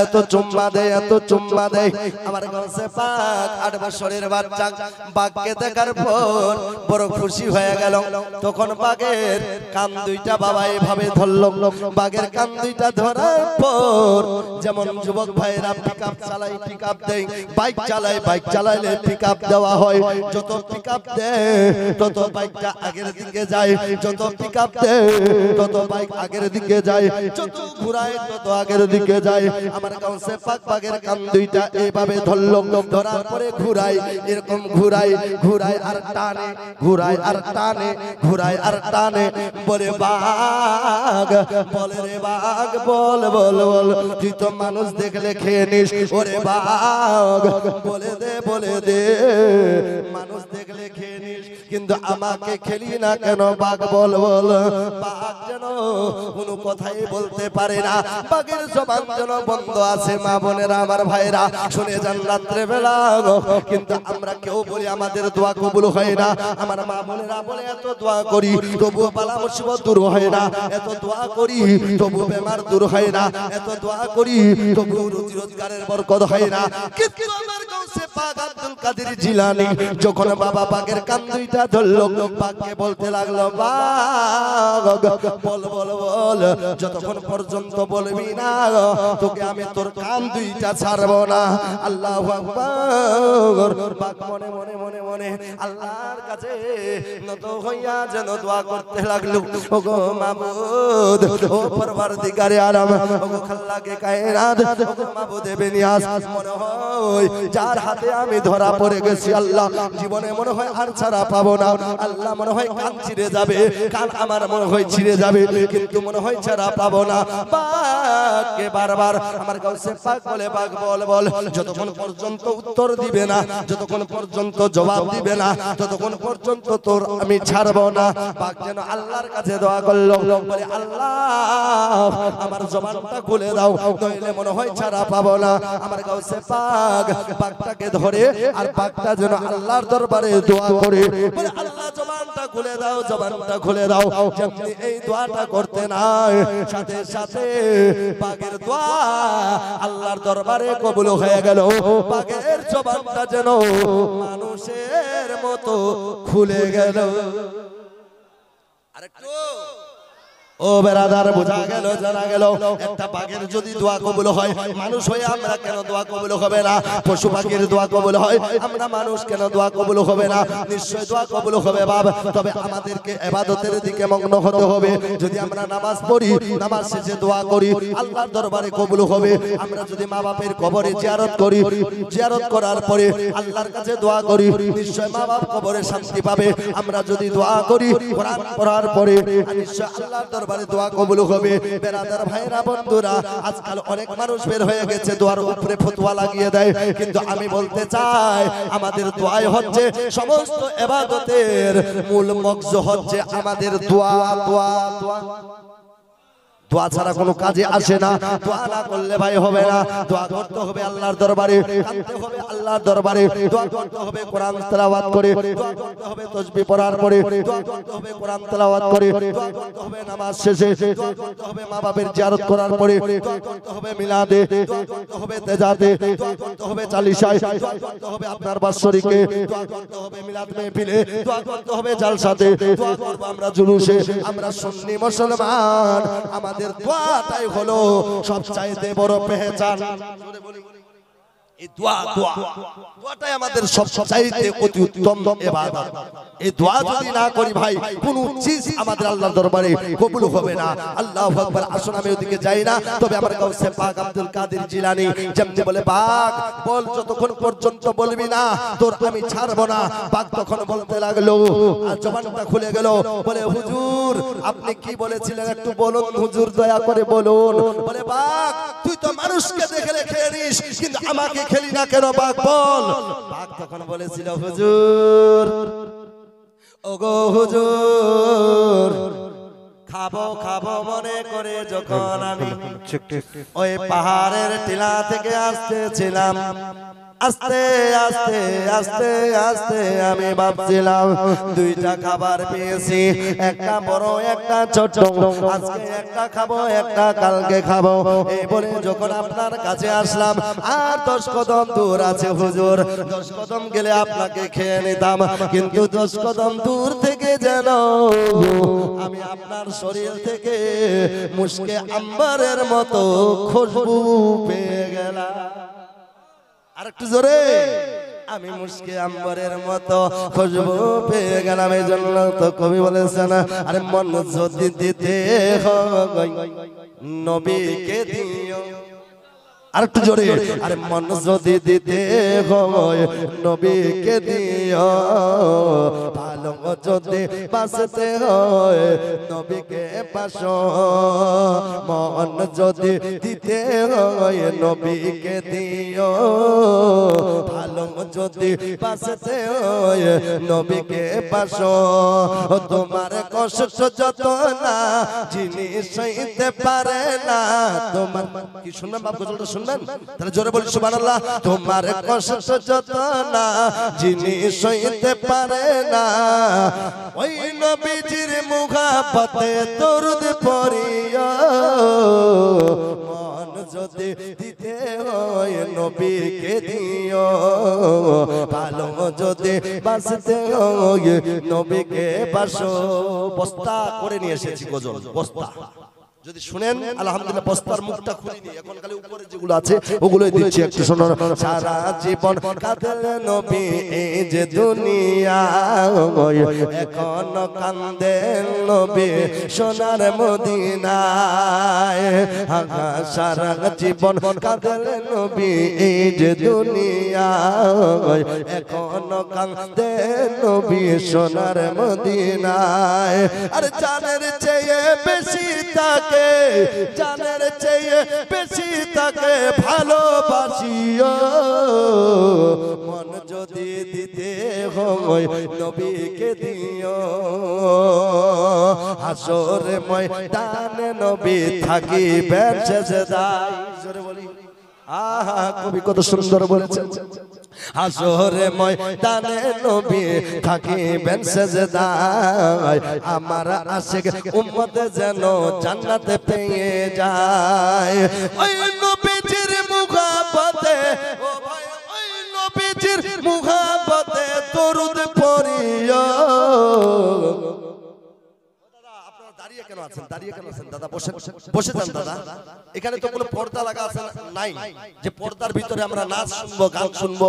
এত চুম্মা দেয় এত চুম্মা দেয় আমার গাছে পাক 8 বছরের বাচ্চা বাঘকে দেখার পর বড় খুশি হয়ে গেল তখন বাঘের কান দুইটা বাবা এভাবে ধরল বাঘের কান দুইটা ধরার পর যেমন যুবক ভাইরা পিকআপ চালায় পিকআপ দেয় বাইক চালায় বাইক চালাইলে পিকআপ দেওয়া হয় যত পিকআপ দেয় তত বাইকটা আগের দিকে যায় যত পিকআপ দেয় তত বাইক আগের দিকে যায় যত ঘুরায় তত আগের দিকে যায় আমার গাউসে পাক বাগের কান দুইটা এইভাবে ধরলো ধরার পরে ঘুরাই এরকম ঘুরাই ঘুরাই আর টানে ঘুরাই আর টানে ঘুরাই আর টানে বলে বাঘ বলে রে বাঘ বল বল বল তুই তো মানুষ দেখলে খেয়ে নিস ওরে বাঘ বলে দে মানুষ দেখলে খেয়ে নিস কিন্তু আমাকে খেলি না কেন বাঘ বল বল বাঘ যেন কোনো কথাই বলতে পারে না বাঘের জবান যেন বন্ধ আছে মা বোনেরা আমার ভাইরা শুনে যান রাত্রে বেলা কিন্তু আমরা কেউ বলি আমাদের দোয়া কবুল হয় না আমার মা বোনেরা বলে এত দোয়া করি তবু বালা মুসিবত দূর হয় না এত দোয়া করি তবু বেমার দূর হয় না এত দোয়া করি তবু রুজি রোজগারের বরকত হয় না কিন্তু আমার গাউসে পাক আব্দুল কাদের জিলানী যখন বাবা বাঘের কান দুইটা ধরল বাঘকে বলতে লাগলো বাঘ বল বল বল যতক্ষণ পর্যন্ত বলবি না তোকে আমি তোর কান দুইটা ছাড়বো না আল্লাহু আকবার বাঘ মনে মনে মনে মনে আল্লাহর কাছে নত হইয়া যেন দোয়া করতে লাগলো ওগো মাবুদ ও পরওয়ারদিগারে আলম ওগো খাল্লাকে কায়নাত ওগো মাবুদে বেনিয়াজ মনে হয় যার হাতে আমি ধরা পড়ে গেছি আল্লাহ জীবনে মনে হয় আর ছাড়া পাবো না আল্লাহ মনে হয় কান ছিঁড়ে যাবে কান আমার মনে হয় ছিঁড়ে যাবে কিন্তু মনে হয় ছাড়া পাবো না বাঘকে বারবার আমার গাউসে পাক বলে বাঘ বল বল যতক্ষণ পর্যন্ত উত্তর দিবে না যতক্ষণ পর্যন্ত জবাব দিবে না ততক্ষণ পর্যন্ত তোর আমি ছাড়বো না বাঘ যেন আল্লাহর কাছে দোয়া করলো বলে আল্লাহ আমার জবানটা খুলে দাও নইলে মনে হয় ছাড়া পাবো না আমার গাউসে পাক বাঘটাকে ধরে আর বাঘটা যেন আল্লাহর দরবারে দোয়া করে বলে আল্লাহ জবানটা খুলে দাও জবানটা খুলে দাও যেমনি এই দোয়াটা করতে নাই সাথে সাথে বাঘের দোয়া আল্লাহর দরবারে কবুল হয়ে গেল বাঘের জবানটা যেন মানুষের মতো খুলে গেল আরেকটু ও বেরাদার, বোঝা গেল, জানা গেল, একটা বাঘের যদি দোয়া কবুল হয়, মানুষ হয়ে আমরা কেন দোয়া কবুল হবে না? পশু পাখির দোয়া কবুল হয়, আমরা মানুষ কেন দোয়া কবুল হবে না? নিশ্চয় দোয়া কবুল হবে বাবা। তবে আমাদেরকে ইবাদতের দিকে মগ্ন হতে হবে। যদি আমরা নামাজ পড়ি, নামাজ শেষে দোয়া করি, আল্লাহর দরবারে কবুল হবে। আমরা যদি মা বাপের কবরে জিয়ারত করি, জিয়ারত করার পরে আল্লাহর কাছে দোয়া করি, নিশ্চয় মা বাপ কবরে শান্তি পাবে। আমরা যদি দোয়া করি কোরআন পড়ার পরে, নিশ্চয় আল্লাহর দরবারে দোয়া কবুল হবে। বেরাদার ভাইরা বন্ধুরা, আজকাল অনেক মানুষ বের হয়ে গেছে দোয়ার উপরে ফতোয়া লাগিয়ে দেয়, কিন্তু আমি বলতে চাই আমাদের দোয়াই হচ্ছে সমস্ত ইবাদতের মূল মগজ, হচ্ছে আমাদের দোয়া। দোয়া দোয়া দোয়া ছাড়া কোনো কাজে আসে না। দোয়া না করলে ভাই হবে না। দোয়া করতে হবে আল্লাহর দরবারে, কাঁদতে হবে আল্লাহর দরবারে, দোয়া করতে হবে কোরআন তেলাওয়াত করে, দোয়া করতে হবে তাসবিহ পড়ার পরে, দোয়া করতে হবে কোরআন তেলাওয়াত করে, দোয়া করতে হবে নামাজ শেষে, দোয়া করতে হবে মা বাবার জিয়ারত করার পরে, দোয়া করতে হবে মিলাদে, দোয়া করতে হবে তেজাতে, দোয়া করতে হবে চালিশায়, দোয়া করতে হবে আপনার বাৎসরিকে, দোয়া করতে হবে মিলাদ মাহফিলে, দোয়া করতে হবে জালসাতে, দোয়া করব আমরা জুলুসে। আমরা সুন্নি মুসলমান, আমাদের দোয়াটাই হলো সবচাইতে বড় পেহচান। এই দোয়া দোয়া দোয়াটাই আমাদের সবচাইতে অতি উত্তম ইবাদত। এই দোয়া যদি না করি ভাই, কোনো চিজ আমাদের আল্লাহর দরবারে কবুল হবে না। আল্লাহু আকবার। আসুন আমি ওদিকে যাই না, তবে আমার গাউসে পাক আব্দুল কাদের জিলানী যেমনি বলে, বাঘ বল যতক্ষণ পর্যন্ত বলবি না তোর আমি ছাড়বো না। বাঘ তখন বলতে লাগলো, আর জবানটা খুলে গেল, বলে হুজুর আপনি কি বলেছিলেন একটু বলুন হুজুর, দয়া করে বলুন। বলে বাঘ তুই তো মানুষকে দেখে রেখে নিস, কিন্তু আমাকে খেলি না কেন বাঘ বল। বাঘ তখন বলেছিল, হুজুর ওগো হুজুর, খাবো খাবো মনে করে যখন আমি ওই পাহাড়ের টিলা থেকে আসতেছিলাম, আস্তে আস্তে আস্তে আস্তে আমি ভাবছিলাম দুইটা খাবার পেয়েছি, একটা বড় একটা ছোট, আজকে একটা খাবো একটা কালকে খাবো। এই বলে যখন আপনার কাছে আসলাম, আর 10 কদম দূর আছে হুজুর, 10 কদম গেলে আপনাকে খেয়ে নিতাম, কিন্তু 10 কদম দূর থেকে যেন আমি আপনার শরীর থেকে মুশকে আম্বরের মতো খুশবু পেয়ে গেলাম। আরেকটু জোরে, আমি মুশকে আম্বরের মতো খুশবু পেয়ে গেলাম। এই জন্য তো কবি বলেছেন, আরে মন যদি দিতে হয় নবীকে দিও। আরেকটু জোরে, আরে মন যদি দিতে হয় নবীকে দিও, ভালো যদি বাঁচতে হয় নবীকে বাসো, মন যদি দিতে হয় নবীকে দিও, ভালো যদি বাঁচতে হয় নবীকে বাসো। তোমার কষ্ট যত না জিনিস সইতে পারে না, তোমার কি শুনবেন বাপ গজলটা শুনবেন? তাহলে জোরে বলি সুবহানাল্লাহ। তোমার কষ্ট যত না জিনিস সইতে পারে না, ওই নবীজির মুহাব্বতে দরুদ পড়িও, মন যদি দিতে হয় নবীকে দিও, ভালো যদি বাঁচতে হয় নবীকে বাসো। বস্তা করে নিয়ে এসেছি গজল, বস্তা যদি শুনেন আলহামদুলিল্লাহ। বস্তার মুখটা খুলিনি, এখন খালি উপরে যেগুলো আছে ওগুলোই দিচ্ছি, একটু শুনুন। সারা জীবন কাঁদলে নবী এই যে দুনিয়া, এখন কান্দে নবী সোনার মদিনায়। সারা জীবন কাঁদলে নবী এই যে দুনিয়া, এখন কান্দে নবী সোনার মদিনায়। আর জানের চেয়ে বেশি তাকে, জানের চেয়ে বেশি তাকে ভালোবাসিও, মন যদি দিতে হয় নবীকে দিও, হাসরে ময়দানে নবী থাকিবেন সেজদায়। জোরে বলি আহা, কবি কত সুন্দর বলেছেন। হাসরে ময়দানে নবী থাকিবেন সেজদায়, আমার আশিক উম্মত যেন জান্নাতে পেয়ে যায়। ওই নবীজির মুহাব্বতে, ও ভাই ওই নবীজির মুহাব্বতে দরুদ পড়িও। দাদা আপনারা দাঁড়িয়ে কেন কেন আছেন, দাঁড়িয়ে কেন আছেন দাদা? বসে বসে যান দাদা। এখানে তো কোনো পর্দা লাগা আছে নাই যে পর্দার ভিতরে আমরা নাচ শুনবো, গান শুনবো।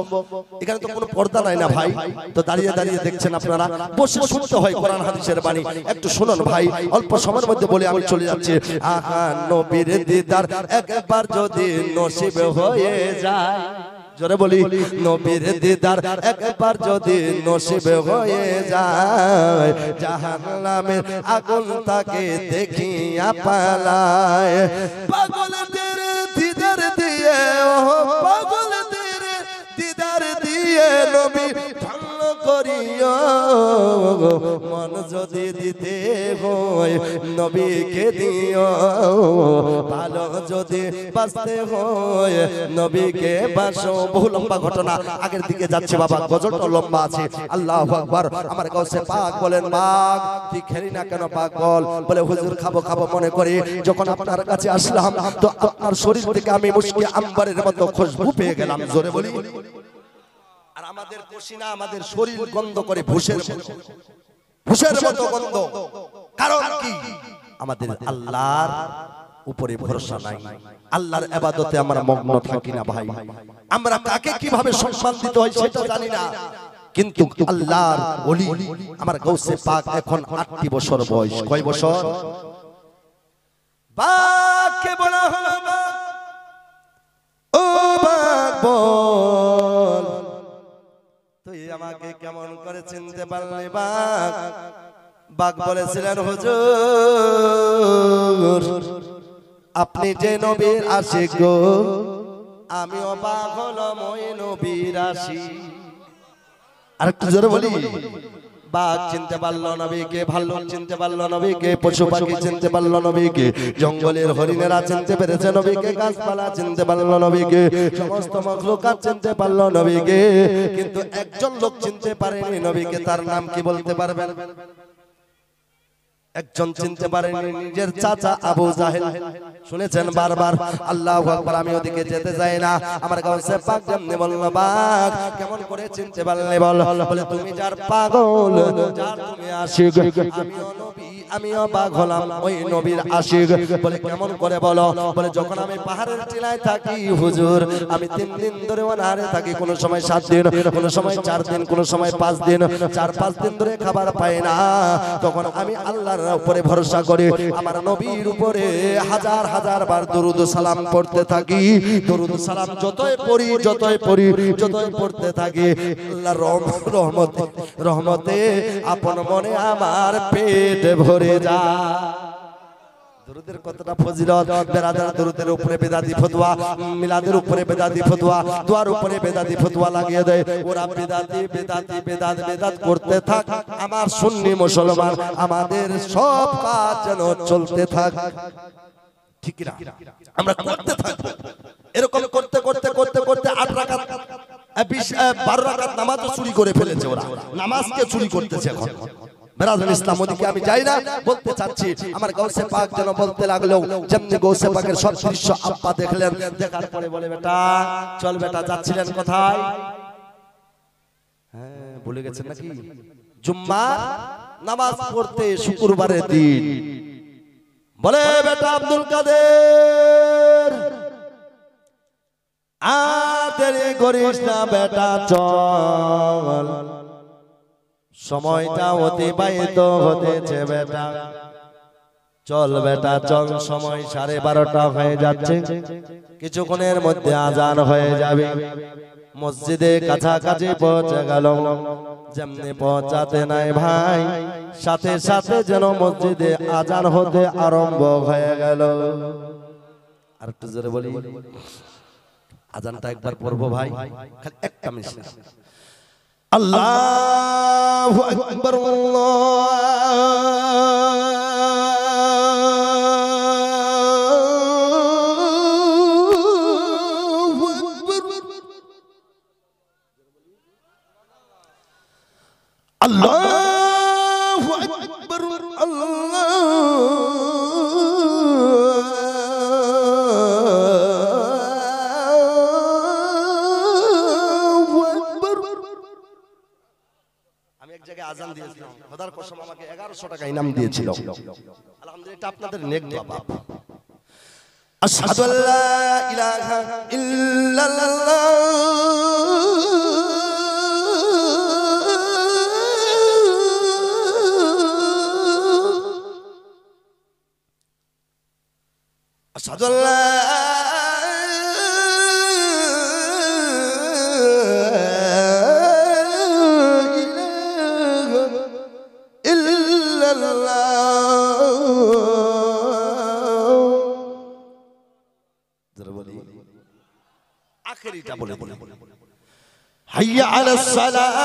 এখানে তো কোনো পর্দা নাই না ভাই। তো দাঁড়িয়ে দাঁড়িয়ে দেখছেন আপনারা, বসে শুনতে হয় কোরআন হাদিসের বাণী। একটু শুনুন ভাই, অল্প সময়ের মধ্যে বলে আমি চলে যাচ্ছি। আহা নবীর দিদার একবার যদি নসিব হয়ে যায়, জোরে বলি, নবীর দিদার একবার যদি নসিব হয়ে যায়, জাহান্নামের আগুন তাকে দেখিয়া পালায়। পাগলদের দিদার দিয়ে, ও পাগলদের দিদার দিয়ে নবী ধন্য করিও। মন যদি দিতে হয় নবীকে দিও, ভালো যদি বাঁচতে হয় নবীকে বাসো। বহু লম্বা ঘটনা, আগের দিকে যাচ্ছে বাবা, গজলটা লম্বা আছে। আল্লাহু আকবার। আমার গাউসে পাক বলেন, বাঘ তুই খেলি না কেন? পাক বলে হুজুর খাবো খাবো মনে করে যখন আপনার কাছে আসলাম, তো আপনার শরীর থেকে আমি মুশকি আম্বারের মতো খুশবু পেয়ে গেলাম। জোরে বলি। আর আমাদের পসিনা, আমাদের শরীর গন্ধ করে ভুষের মতো গন্ধ। কারণ কি? আমাদের আল্লাহর উপরে ভরসা নাই, আল্লাহর ইবাদতে আমরা মগ্ন থাকি না ভাই। আমরা কাকে কিভাবে সম্মান দিতে হয় সেটা জানি না, কিন্তু আল্লাহর ওলি আমার গাউসে পাক এখন 8টি বছর বয়স। কয় বছর? বাককে বলা হলো বাক। ও বাক বল, তুই আমাকে কেমন করে চিনতে পারলি বাক? বাক বলেছিলেন, হুজুর আপনি যে নবীর আশিক গো, আমিও বাক হলাম ওই নবীর আশিক। আরেকটু জোরে বলি। বাঘ চিনতে পারলো নবীকে, ভাল্লুক চিনতে পারলো নবীকে, পশু পাখি চিনতে পারলো নবীকে, জঙ্গলের হরিণেরা চিনতে পেরেছে নবীকে, গাছপালা চিনতে পারলো নবীকে, সমস্ত মখলুকাত চিনতে পারলো নবীকে, কিন্তু একজন লোক চিনতে পারেনি নবীকে। তার নাম কি বলতে পারবেন? একজন চিনতে পারেনি, নিজের চাচা আবু জাহেল। শুনেছেন বারবার। আল্লাহু আকবার। আমি ওদিকে যেতে চাই না। আমার গাউসে পাক যেমনি বলল, বাঘ কেমন করে চিনতে পারলে বল? বলে তুমি যার পাগল, যার তুমি আশিক, আমিও নবী, আমিও বাঘ হলাম ওই নবীর আশিক। বলে কেমন করে বলো? বলে যখন আমি পাহাড়ের টিলায় থাকি হুজুর, আমি 3 দিন ধরে অনাহারে থাকি, কোন সময় 7 দিন, কোন সময় 4 দিন, কোন সময় 5 দিন, 4-5 দিন ধরে খাবার পাই না। তখন আমি আল্লাহর উপরে ভরসা করে আমার নবীর উপরে হাজার হাজার বার দরুদ সালাম পড়তে থাকি। দরুদ সালাম যতই পড়ি যতই পড়তে থাকি, আল্লাহর রহমতে আপন মনে আমার পেট ভরে যায়। দরুদের কতটা ফজিলত! বেরাদার দরুদের উপরে বেদাতি ফতোয়া, মিলাদের উপরে বেদাতি ফতোয়া, দোয়ার উপরে বেদাতি ফতোয়া লাগিয়ে দেয়। ওরা বেদাত করতে থাক। আমার সুন্নি মুসলমান, আমাদের সব কাজ যেন চলতে থাক, ঠিক না? আমরা করতে থাকব। এরকম করতে 8 রাকাত 12 রাকাত নামাজ চুরি করে ফেলেছে ওরা। নামাজকে চুরি করতেছে এখন। বেরাদুল ইসলাম, ওদিকে আমি যাই না, বলতে চাচ্ছি আমার গাউসে পাক যেন বলতে লাগলো, যেমনি গাউসে পাকের সব দৃশ্য আব্বা দেখলেন, দেখার পরে বলে, বেটা চল বেটা, যাচ্ছিলেন কোথায়? হ্যাঁ ভুলে গেছেন নাকি? জুম্মা নামাজ পড়তে শুক্রবারের দিন। বলে বেটা আব্দুল কাদের, আর দেরি করিস না বেটা, চল, সময়টা অতিবাহিত হতেছে বেটা, চল বেটা চল, সময় 12:30 হয়ে যাচ্ছে, কিছুক্ষণের মধ্যে আজান হয়ে যাবে। মসজিদে কাছাকাছি পৌঁছে গেল। যেমনি পৌঁছাতে নাই ভাই, সাথে সাথে যেন মসজিদে আজান হতে আরম্ভ হয়ে গেল। আর একটু জোরে বলি, আজানটা একবার পড়বো ভাই, খালি একটা মিনিট। আল্লাহু আকবার, আল্লাহু আকবার, আজান দিয়েছিলাম, খোদার কসম আমাকে 500 টাকা ইনাম দিয়েছিল। আলহামদুলিল্লাহ, এটা আপনাদের নেক দোয়া বাপ। আশহাদু আল্লা ইলাহা ইল্লাল্লাহ আশহাদু আল্লা আখেরিটা বলে বলে হাইয়া আলাস সালাহ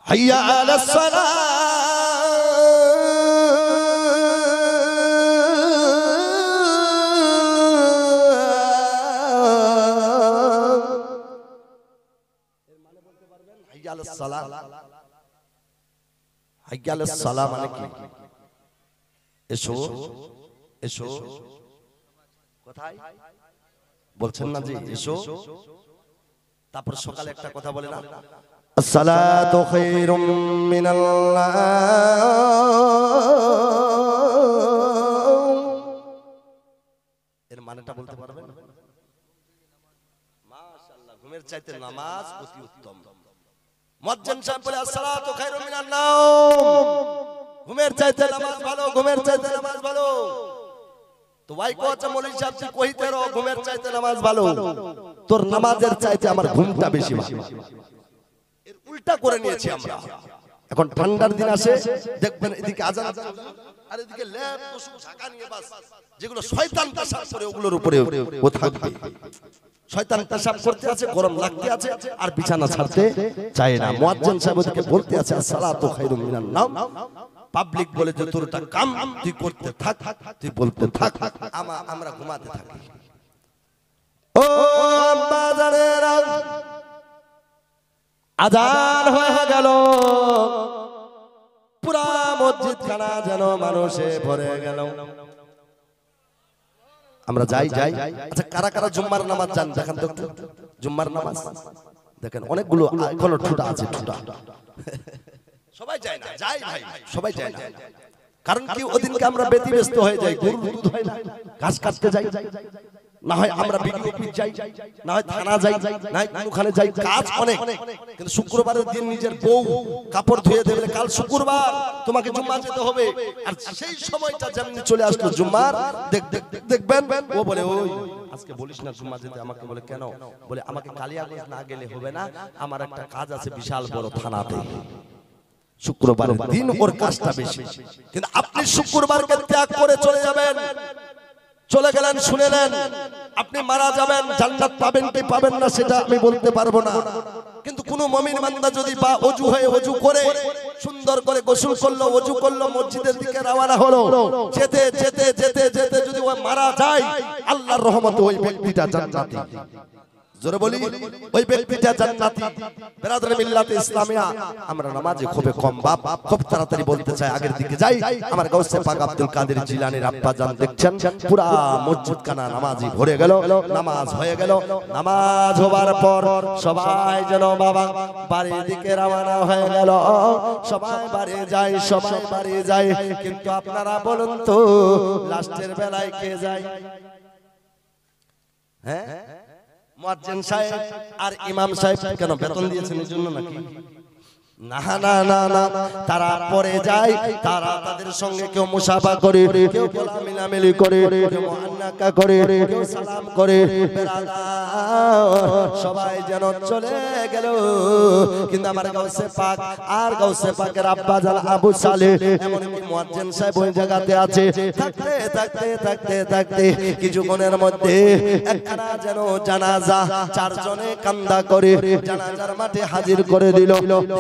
হাইয়া আলাস সালাহ মানে কি? এসো এসো, কোথায় বলছেন না যে এসো, তারপর সকালে একটা কথা বলে না, আসসালাতু খায়রুম মিনাল্লাহ, এর মানেটা বলতে পারবেন? মাশাআল্লাহ, ঘুমের চাইতে নামাজ অতি উত্তম। মুয়াজ্জিন সাহেব বলে আসসালাতু খায়রুম মিনান নাওম, ঘুমের চাইতে নামাজ ভালো, ঘুমের চাইতে নামাজ ভালো। তো ভাই কোচা মৌলভী সাহেব তুই কইতে রো ঘুমের চাইতে নামাজ ভালো, তোর নামাজের চাইতে আমার ঘুমটা বেশি ভালো। এর উল্টা করে নিয়েছি আমরা। এখন ঠান্ডার দিন আসে, দেখবেন এদিকে আজান আর এদিকে ল্যাপ পশু ঢাকা নিয়ে বাস, যেগুলো শয়তান পেশাব করে ওগুলোর উপরে ও থাকবে। শয়তান পেশাব করতে আছে, গরম লাগতে আছে, আর বিছানা ছাড়তে চায় না। মুয়াজ্জিন সাহেব ওদিকে বলতে আছে আসসালাতু খায়রুম মিনান নাওম, পাবলিক বলে যে তোরটা কাম তুই করতে থাক, তুই বলতে থাক, আমরা ঘুমাতে থাকি। ও বাজারেরা, আজান হয়ে গেল, পুরা মসজিদ খানা যেন মানুষে ভরে গেল। আমরা যাই যাই। আচ্ছা, কারা কারা জুম্মার নামাজ যান দেখেন তো, জুম্মার নামাজ দেখেন অনেকগুলো এখনো ঠুটা আছে, ঠুটা। সবাই যায় না, যাই ভাই, সবাই যায় না। কারণ কি, ওদিনকে আমরা ব্যতিব্যস্ত হয়ে যাই, গরুর দুধ হয় না, ঘাস কাটতে যাই, না হয় আমরা বিডিও অফিস যাই, না হয় থানা যাই, না হয় ওখানে যাই, কাজ অনেক। কিন্তু শুক্রবারের দিন নিজের বউ কাপড় ধুয়ে দেবে, কাল শুক্রবার তোমাকে জুম্মা যেতে হবে, আর সেই সময়টা যেমনি চলে আসলো জুম্মার, দেখবেন ও বলে ওই আজকে বলিস না জুম্মা যেতে, আমাকে বলে কেন, বলে আমাকে কালিয়াগঞ্জ না গেলে হবে না, আমার একটা কাজ আছে বিশাল বড় থানাতে। শুক্রবারের দিন ওর কাজটা বেশি। কিন্তু আপনি শুক্রবারকে ত্যাগ করে চলে যাবেন, চলে গেলেন, শুনে নেন, আপনি মারা যাবেন, জান্নাত পাবেন কি পাবেন না সেটা আমি বলতে পারবো না। কিন্তু কোন মুমিন বান্দা যদি বা ওযু হয়ে ওযু করে সুন্দর করে গোসল করলো, ওযু করলো, মসজিদের দিকে রওনা হলো, যেতে যেতে যেতে যেতে যদি ও মারা যায়, আল্লাহর রহমতে ওই ব্যক্তিটা জান্নাতি। জোরে বলি, ওই ব্যক্তিটা জান্নাতি। বেরাদরে মিল্লাতে ইসলামিয়া, আমরা নামাজে খুব কম বাপ, খুব তাড়াতাড়ি বলতে চাই, আগের দিকে যাই। আমার গাউসে পাক আব্দুল কাদের জিলানীর আব্বা জান দেখছেন পুরা মসজিদ খানা নামাজি ভরে গেল, নামাজ হয়ে গেল। নামাজ হবার পর সবাই যেন বাবা বাড়ির দিকে রওনা হয়ে গেল, সবাই বাড়ি যায়, সবাই বাড়ি যায়। কিন্তু আপনারা বলুন তো লাস্টের বেলায় কে যায়? হ্যাঁ, মুয়াজ্জিন সাহেব আর ইমাম সাহেব। কেন, বেতন দিয়েছেন এই জন্য নাকি? না না না না, তারা পরে যায়, তারা তাদের সঙ্গে কেউ মুসাফা করে, কেউ মিলামিলি করে, কেউ মুআন্নাকা করে, কেউ সালাম করে, সবাই যেন চলে গেল। কিন্তু আমার গাউসে পাক আর গাউসে পাকের আব্বা জান আবু সালেহ, এমনকি মুয়াজ্জিন সাহেব ওই জায়গাতে আছে। থাকতে থাকতে থাকতে থাকতে কিছুক্ষণের মধ্যে একখানা যেন জানাজা চারজনে কান্দা করে জানাজার মাঠে হাজির করে দিল।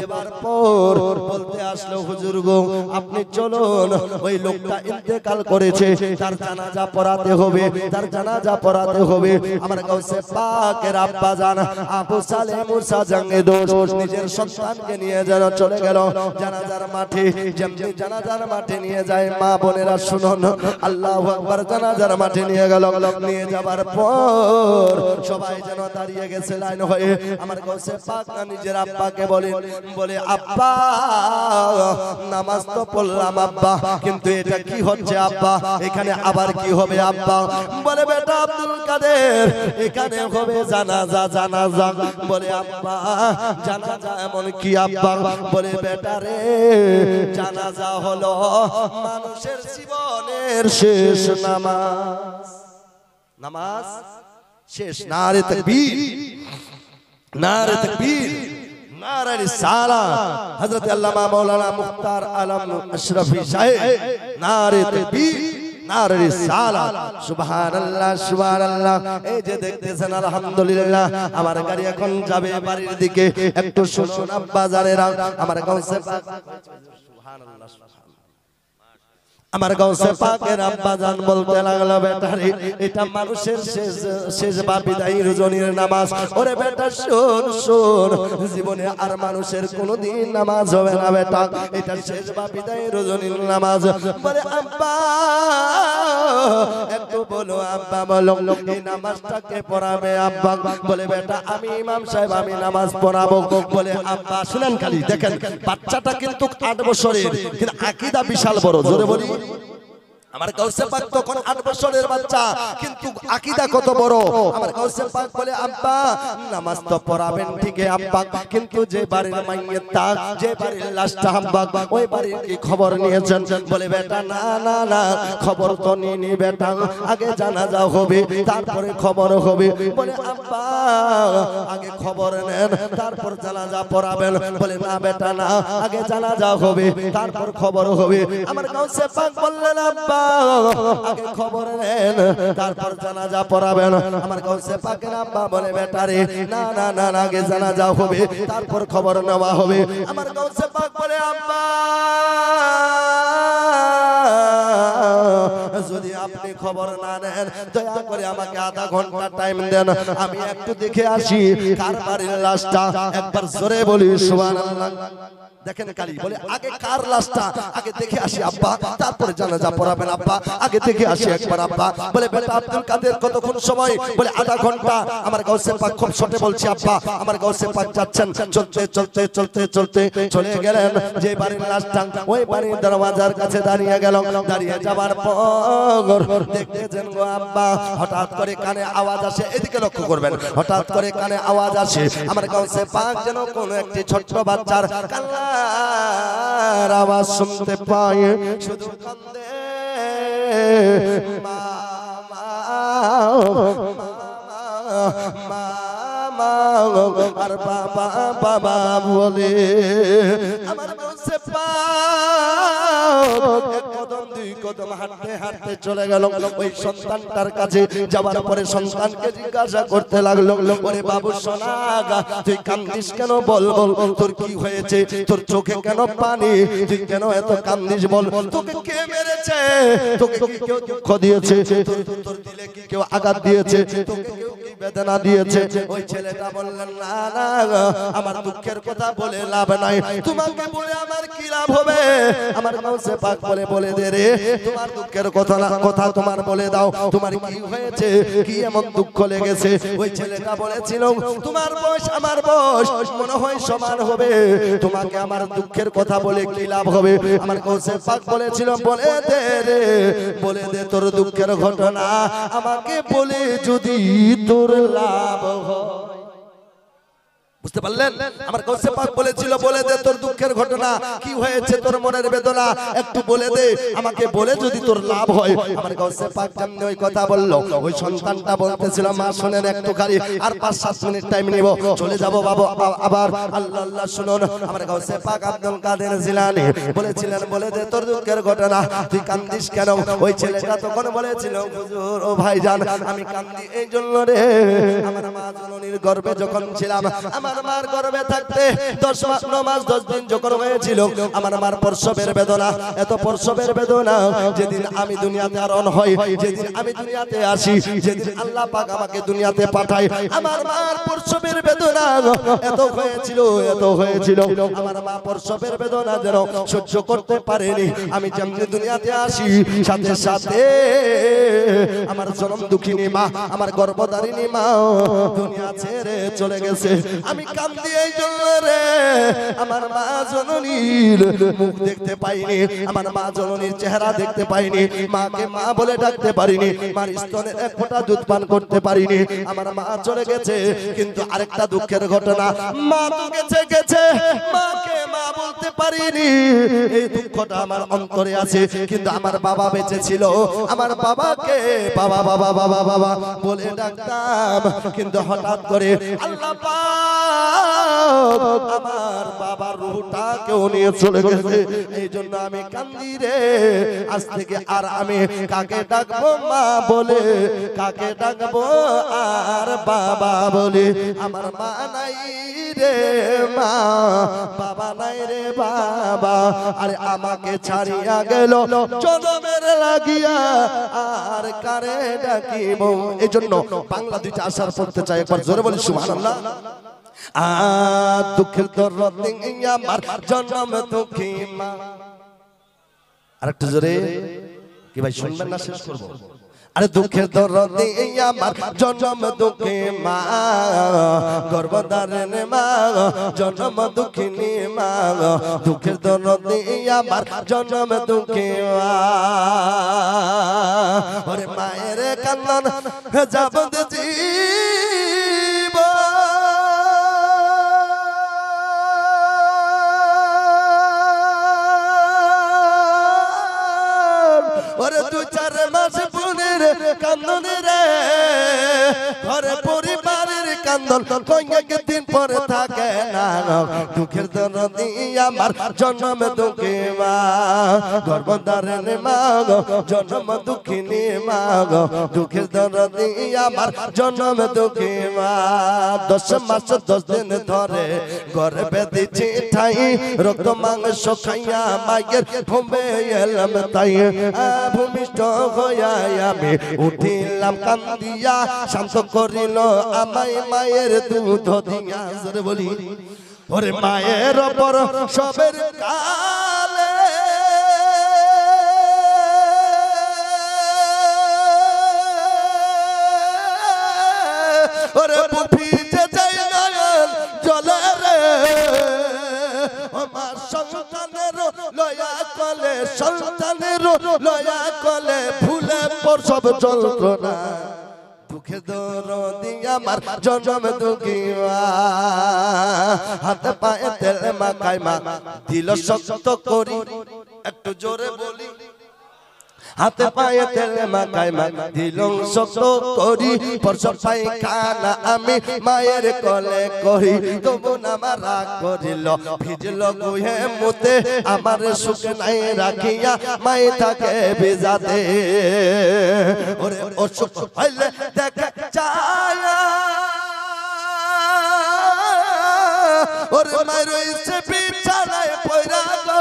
এবার পর বলতে আসলো হুজুর গো আপনি চলুন ওই লোকটা ইন্তেকাল করেছে তার জানাজা পড়াতে হবে তার জানাজা পড়াতে হবে আমার গাউসে পাকের আব্বা জান আবু সালেহ মুসা জঙ্গে দোষ নিজের সন্তানকে নিয়ে যেন চলে গেল জানাজার মাঠে যেমনি জানাজার মাঠে নিয়ে যায় মা বোনেরা শুনুন আল্লাহু আকবার জানাজার মাঠে নিয়ে গেল নিয়ে যাবার পর সবাই যেন দাঁড়িয়ে গেছে লাইন হয়ে আমার গাউসে পাক নিজের আব্বাকে বলে আব্বা নামাজ তো পড়লাম আব্বা কিন্তু এটা কি হচ্ছে আব্বা এখানে আবার কি হবে আব্বা বলে বেটা আব্দুল কাদের এখানে হবে জানাজা জানাজা বলে আব্বা জানাজা এমন কি আব্বা বলে বেটা রে জানাজা হলো মানুষের জীবনের শেষ নামাজ নামাজ শেষ নারে তাকবীর নারে তাকবীর নারে রিসালাত হযরত আল্লামা মাওলানা মুখতার আলম আশরাফি সাহেব নারে তাকবীর নারে রিসালাত সুবহানাল্লাহ সুবহানাল্লাহ এই যে দেখতেছেন আলহামদুলিল্লাহ আমার গাড়ি এখন যাবে বাড়ির দিকে একটু শুনুন আব্বা জানেরা আমার গাউসে সুবহানাল্লাহ আমার গাউসে পাকের আব্বা জান বলতে লাগলো বেটা রে এটা মানুষের শেষ বা বিদায়ী রজনীর নামাজ ওরে বেটা শোন শোন জীবনে আর মানুষের কোনোদিন নামাজ হবে না বেটা এটা শেষ বা বিদায়ী রজনীর নামাজ বলে আব্বা একটু বলো আব্বা বলো এই নামাজটাকে পড়াবে আব্বা বলে বেটা আমি ইমাম সাহেব আমি নামাজ পড়াবো বলে আব্বা শুনেন খালি দেখেন বাচ্চাটা কিন্তু 8 বছরের কিন্তু আকীদা বিশাল বড় জোরে বলি আমার গাউসে পাক তখন 8 বছরের বাচ্চা কিন্তু আকীদা কত বড় আমার গাউসে পাক বলে আব্বা নামাজ তো পড়াবেন ঠিকই আব্বা কিন্তু যে বাড়ির মাইয়াতটা যে বাড়ির লাশটা আব্বা ওই বাড়ির কি খবর নিয়েছেন বলে বেটা না না না খবর তো নিনি বেটা আগে জানাজা হবে তারপরে খবর হবে বলে আব্বা আগে খবর নেন তারপর জানাজা পড়াবেন বলে না বেটা না আগে জানাজা হবে তারপর খবর হবে আমার গাউসে পাক বললেন আব্বা আগে খবর নেন তারপর জানাজা পড়াবেন আমার গাউসে পাকের আব্বা বলে বেটা রে না না না আগে জানাজা হবে তারপর খবর নেওয়া হবে আমার গাউসে পাক বলে আব্বা যদি আপনি খবর না নেন দয়া করে আমাকে আধা ঘন্টা টাইম দেন আমি একটু দেখে আসি কার বাড়ির লাশটা একবার জোরে বলি সুবহানাল্লাহ দেখেন কালি বলে আগে কার লাশটা আগে দেখে আসি আব্বা তারপরে জানাজা পড়াবেন আব্বা আগে দেখে আসি একবার আব্বা বলে বেটা আব্দুল কাদের কতক্ষণ সময় বলে আধা ঘন্টা আমার গাউসে পাক খুব শর্টে বলছি আব্বা আমার গাউসে পাক যাচ্ছেন চলতে চলতে চলতে চলতে চলে গেলেন যে বাড়ির লাশটা ওই বাড়ির দরওয়াজার কাছে দাঁড়িয়ে গেল দাঁড়িয়ে যাবার পর দেখতেছেন গো আব্বা হঠাৎ করে কানে আওয়াজ আসে এদিকে লক্ষ্য করবেন হঠাৎ করে কানে আওয়াজ আসে আমার গাউসে পাক যেন কোন একটি ছোট বাচ্চার কান্না আওয়াজ শুনতে পায় শুধু কান্দে মামা মামা আর বাবা বাবা বলে আমার গাউসে পাক এক কদম দুই কদম হাঁটতে হাঁটতে চলে গেল ওই সন্তানটার কাছে যাবার পরে সন্তানকে জিজ্ঞাসা করতে লাগলো ওরে বাবু সোনা তুই কান্দিস কেন বল বল তোর কি হয়েছে তোর চোখে কেন পানি তুই কেন এত কান্দিস বল তোকে কে মেরেছে তোকে কি কেউ দুঃখ দিয়েছে তোর দিলে কি কেউ আঘাত দিয়েছে তোকে কেউ কি বেদনা দিয়েছে ওই ছেলেটা বললেন না না আমার দুঃখের কথা বলে লাভ নাই তোমাকে বলে আমার কি লাভ হবে আমার গাউসে পাক বলে দে রে তোমার দুঃখের কথা তোমার বলে দাও তোমার কি হয়েছে কি এমন দুঃখ লেগেছে ওই ছেলেটা বলেছিল তোমার বয়স আমার বয়স মনে হয় সমান হবে তোমাকে আমার দুঃখের কথা বলে কি লাভ হবে আমার গাউসে পাক বলেছিল বলে দে রে বলে দে তোর দুঃখের ঘটনা আমাকে বলে যদি তোর লাভ হয় বুঝতে পারলেন আমার গাউসে পাক বলেছিল বলে দে তোর দুঃখের ঘটনা কি হয়েছে তোর মনের বেদনা একটু বলে দে আমাকে বলে যদি তোর লাভ হয় আমার গাউসে পাক যেমন ওই কথা বললো ওই সন্তানটা বলতেছিল মা শুনেন একটু খালি আর 5-7 মিনিট টাইম নিব চলে যাব বাবা আবার আল্লাহ আল্লাহ শুনুন আমার গাউসে পাক আব্দুল কাদের জিলানী বলেছিলেন বলে দে তোর দুঃখের ঘটনা তুই কান্দিস কেন ওই ছেলেটা তখন বলেছিল হুজুর ও ভাইজান আমি কান্দি এই জন্য রে আমার মা জননীর গর্ভে যখন ছিলাম আমার মার গর্ভে থাকতে 10 মাস 9 মাস 10 দিন যখন হয়েছিল আমার মার প্রসবের বেদনা, এত প্রসবের বেদনা, যেদিন আমি দুনিয়াতে আরোহণ হই, যেদিন আমি দুনিয়াতে আসি, যেদিন আল্লাহ পাক আমাকে দুনিয়াতে পাঠায়, আমার মার প্রসবের বেদনা এত হয়েছিল, এত হয়েছিল। আমার মা প্রসবের বেদনা যেন সহ্য করতে পারেনি। আমি যেমনি দুনিয়াতে আসি, সাথে সাথে আমার জনম দুঃখিনী মা, আমার গর্ভধারিণী মা দুনিয়া ছেড়ে চলে গেছে। আমি কান্দি এই জন্য রে, আমার মা জননীর মুখ দেখতে পাইনি, আমার মা জননীর চেহারা দেখতে পাইনি, মাকে মা বলে ডাকতে পারিনি, মার স্তনের এক ফোঁটা দুধ পান করতে পারিনি। আমার মা চলে গেছে, কিন্তু আরেকটা দুঃখের ঘটনা, মা তো গেছে গেছে, মাকে মা বলতে পারিনি। এই দুঃখটা আমার অন্তরে আছে, কিন্তু আমার বাবা বেঁচে ছিল, আমার বাবাকে বাবা বাবা বাবা বাবা বলে ডাকতাম। কিন্তু হঠাৎ করে আল্লাহ পাক আমার বাবার রূহটাকেও নিয়ে চলে গেছে। এই জন্য আমি কান্দি রে। আজ থেকে আর আমি কাকে ডাকবো মা বলে, কাকে ডাকবো আর বাবা বলে। আমার মা নাই রে মা, বাবা নাই রে বাবা, আরে আমাকে ছাড়িয়া গেল জনমের লাগিয়া, আর কারে ডাকিব। এই জন্য বাংলা দুইটা আশার পড়তে চাই, একবার জোরে বলি সুবহানাল্লাহ। দুঃখের দরদ আমার জনম দুঃখী মা। আরেকটু জোরে কি ভাই শুনবেন না? শেষ করবো। আরে দুঃখের দরদ আমার জনম দুঃখী মা, গর্ভধারিণী মা, জনম দুঃখিনী মা। দুঃখের দরদ আমার জনম দুঃখী মা। ওরে মায়ের কান্নান যাবত জীব, ওরে 2-4 মাস বোনের কান্দন রে, ঘরে পরিবারের কান্দন কয়েক দিন পরে থাকে না। দুঃখের দরদ আমার জনম দুঃখী মা, গর্ভধারিণী মা, জনম দুঃখিনী মা। দুঃখের দরদ আমার জনম দুঃখী মা। 10 মাস 10 দিন ধরে গর্ভে দিছি ঠাই, রক্ত মাংস খাইয়া মায়ের ভূমে এলাম তাই। ভূমিষ্ঠ হইয়া আমি উঠিলাম কান্দিয়া, শান্ত করিল আমায় মায়ের দুধ দিয়া। জোরে বলি। ওরে মায়ের ওপর সবের কালে, ওরে ভিজে যায় নয়ন জলে রে, আমার সন্তানের লয়া কলে, সন্তানের লয়া কলে ভুলে প্রসব যন্ত্রণা। দুঃখে দরদ আমার জনম দুঃখী মা। হাতে পায়ে তেল মাখাই মা দিল শক্ত করি, একটু জোরে বলি। হাতে পায়ে তেল মাখাই মা দিল শক্ত করি, প্রসব পায়খানা আমি মায়ের কোলে করি। তবু না আমার রাগ করিল, ভিজল গুহে মুতে, আমার সুখ নাই রাখিয়া মাই থাকে ভিজাতে। ওরে অসুখ হইলে দেখা যায়, ওরে মায়ের ইচ্ছে বিছানায় পয়রা গো,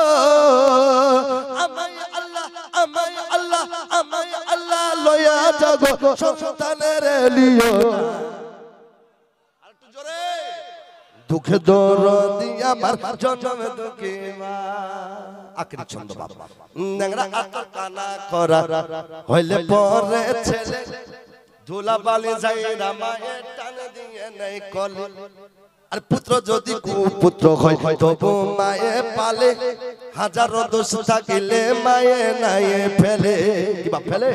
আমায় আল্লাহ, আমায় আল্লাহ, আমায় আল্লাহ লয়া যাগো সন্তানের লিও। আরেকটু জোরে। দুঃখে দরদ আমার জনম দুঃখী মা। আখরি ছন্দ বাবা। নেংরা আতর কানা করা হইলে পরে ছেলে, ধুলা বালি যাইরা মায়ের টান দিয়ে নাই কলে। আর পুত্র যদি কুপুত্র হয় তবু মায়ে পালে, হাজারো দোষ থাকিলে মায়ে নাই ফেলে। কি বাপ ফেলে?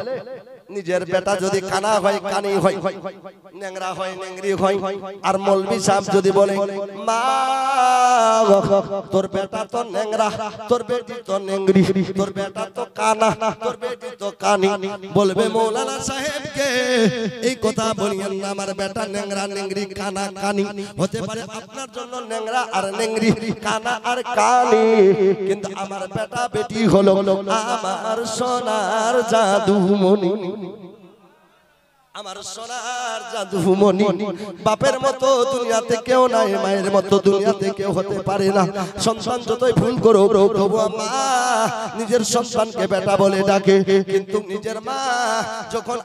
নিজের বেটা যদি কানা হয় কানি হয়, নেংরা হয় নেংরি হয়। আর মৌলভী সাহেব যদি বলে মা তোর বেটা তো নেংরা, তোর বেটি তো নেংরি, তোর বেটা তো কানা, তোর বেটি তো কানি, বলবে মৌলানা সাহেবকে এই কথা বলিয়েন না, আমার বেটা নেংরা নেংরি কানা কানি হতে পারে। আপনার জন্য নেংরা আর নেংরি, কানা আর কানি, কিন্তু আমার বেটা বেটি হলো আমার সোনার জাদুমণি। আমার সোনার জাদুমণি বাপের মতো দুনিয়াতে কেউ নাই, মায়ের মতো দুনিয়াতে কেউ হতে পারে না। সন্তান যতই ভুল করো তবু মা নিজের সন্তানকে বেটা বলে ডাকে, কিন্তু নিজের মা যখন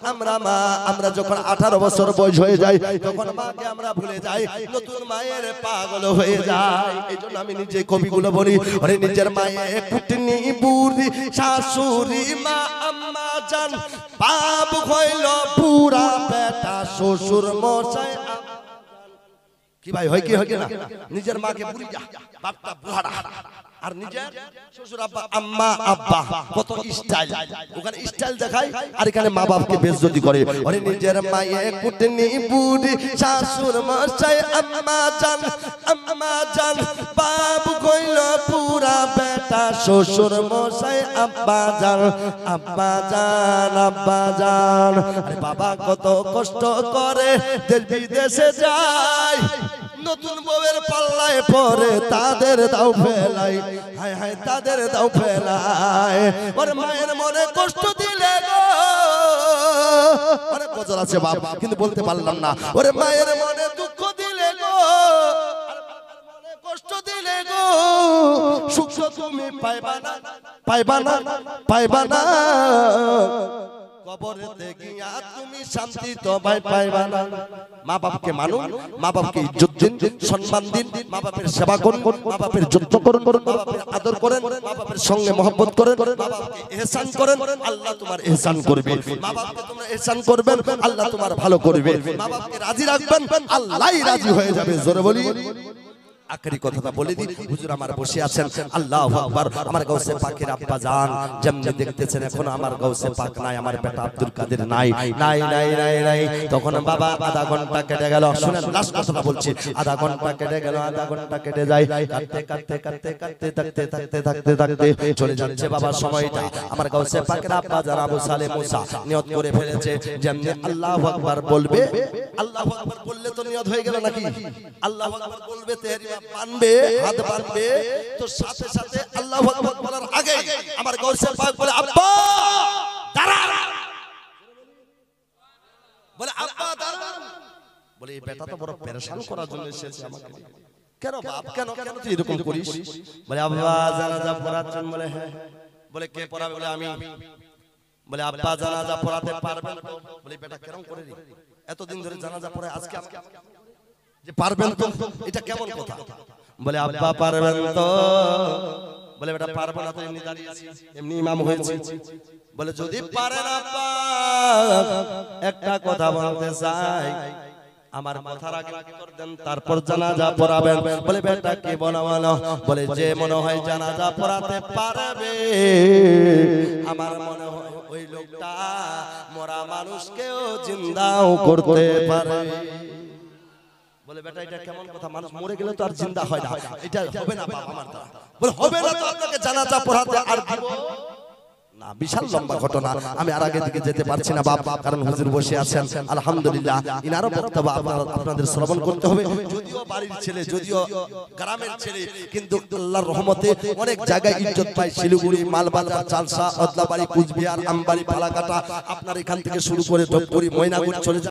আমরা যখন 18 বছর বয়স হয়ে যায় তখন মাকে আমরা ভুলে যাই, নতুন মায়ের পাগল হয়ে যায়। এইজন্য আমি নিজে কবিগুলো বলি, আরে নিজের মায়ের পুটনি বুড়ি শাশুড়ি মা আম্মা জান বাপ হইল পুরা বেটা শ্বশুর মশাই। কি ভাই হয় কি হয় না? নিজের মাকে বুড়ি বাপটা বুড়া আর নিজের শ্বশুর আব্বা আম্মা আব্বা কত স্টাইল, ওখানে স্টাইল দেখায় আর এখানে মা বাপকে বেইজ্জতি করে। আরে নিজের মায়ে কুটনি বুড়ি শাশুর মশাই আম্মা জান বাপ কইল পুরা বেটা শ্বশুর মশাই আব্বা জান। আরে বাবা কত কষ্ট করে দেশ বিদেশে যায়, নতুন বউয়ের পাল্লায় পরে তাদের দাও ফেলাই, হায় হায় তাদের দাও ফেলাই। ওরে মায়ের মনে কষ্ট দিলে গো, অনেক গজল আছে বাপ কিন্তু বলতে পারলাম না। ওরে মায়ের মনে দুঃখ দিলে গো, কষ্ট দিলে গো, সুখ তুমি পাইবা না কবরেতে গিয়া তুমি শান্তি তো পাইবা না। মা বাপকে মানুন, মা বাপকে ইজ্জত দিন, সম্মান দিন, মা বাপের সেবা করুন, মা বাপের যত্ন করুন, মা বাপের আদর করেন, মা বাপের সঙ্গে মহব্বত করেন, মা বাপকে ইহসান করেন, আল্লাহ তোমার ইহসান করবে। মা বাপকে তোমরা ইহসান করবেন, আল্লাহ তোমার ভালো করবে। মা বাপকে রাজি রাখবেন, আল্লাহই রাজি হয়ে যাবে। জোরে বলি আখেরি কথাটা বলে দিই, হুজুর আমার বসে আছেন, আল্লাহু আকবার। আমার গাউসে পাকের আব্বা জান যেমনি দেখতেছেন এখন আমার গাউসে পাক নাই, আমার বেটা আব্দুল কাদের নাই। তখন বাবা আধা ঘন্টা কেটে গেল, শুনেন লাস্ট কথাটা বলছি, আধা ঘন্টা কেটে গেল, আধা ঘন্টা কেটে যায়, কাটতে চলে যাচ্ছে বাবা সময়টা। আমার গাউসে পাকের আব্বা জান আবু সালে মুসা নিয়ত করে ফেলেছে, যেমনি আল্লাহু আকবার বলবে, আল্লাহু আকবার বললে তো নিয়ত হয়ে গেল নাকি? আল্লাহু আকবার বলবে তেরি বানবে, হাত বানবে, তো সাথে সাথে আল্লাহু আকবার বলার আগে আমার গাউসে পাক বলে আব্বা দাঁড়া, বলে আব্বা দাঁড়া, বলে এই বেটা তো বড় পেরেশান করার জন্য এসেছে আমাকে। কেন বাপ কেন তুই এরকম করিস? বলে আব্বা জানাজা পড়াচ্ছেন? বলে হ্যাঁ। বলে কে পড়াবে? বলে আমি। বলে আব্বা জানাজা পড়াতে পারবেন? বলে বেটা কেন করে রে, এতদিন ধরে জানাজা পড়ে আজকে যে পারবেন তো, এটা কেমন কথা? বলে আব্বা পারবেন তো? বলে বেটা পারবো না তো, এমনি দাঁড়িয়েছি, এমনি ইমাম হয়েছে। বলে যদি পারেন আব্বা একটা কথা বলতে চাই, আমার কথার আগে উত্তর দেন, তারপর জানাজা পড়াবেন। বলে বেটা কি বলো? বলে যে মনে হয় জানাজা পড়াতে পারবে, আমার মনে হয় ওই লোকটা মরা মানুষকেও জিন্দাও করতে পারে। বলে বেটা এটা কেমন কথা? মানুষ মরে গেলে তো আর জিন্দা হয় না, এটা হবে না বাবা আমার দ্বারা। বলে হবে না তো আপনাকে জানাজা পড়াতে আর দিব না। বিশাল লম্বা ঘটনা, আমি আর আগে দিকে যেতে পারছি না বাপ, কারণ হুজুর বসে আছেন আলহামদুলিল্লাহ, ইনারও বক্তব্য আপনাদের শ্রবণ করতে হবে। যদিও বাড়ির ছেলে, যদিও গ্রামের ছেলে, কিন্তু আল্লাহর রহমতে অনেক জায়গায় ইজ্জত পায়। শিলিগুড়ি, মালবাজার, চালসা, অদলাবাড়ি, কুচবিহার, আমবাড়ি, ফালাকাটা, আপনার এখান থেকে শুরু করে ধূপগুড়ি, ময়নাগুড়ি চলে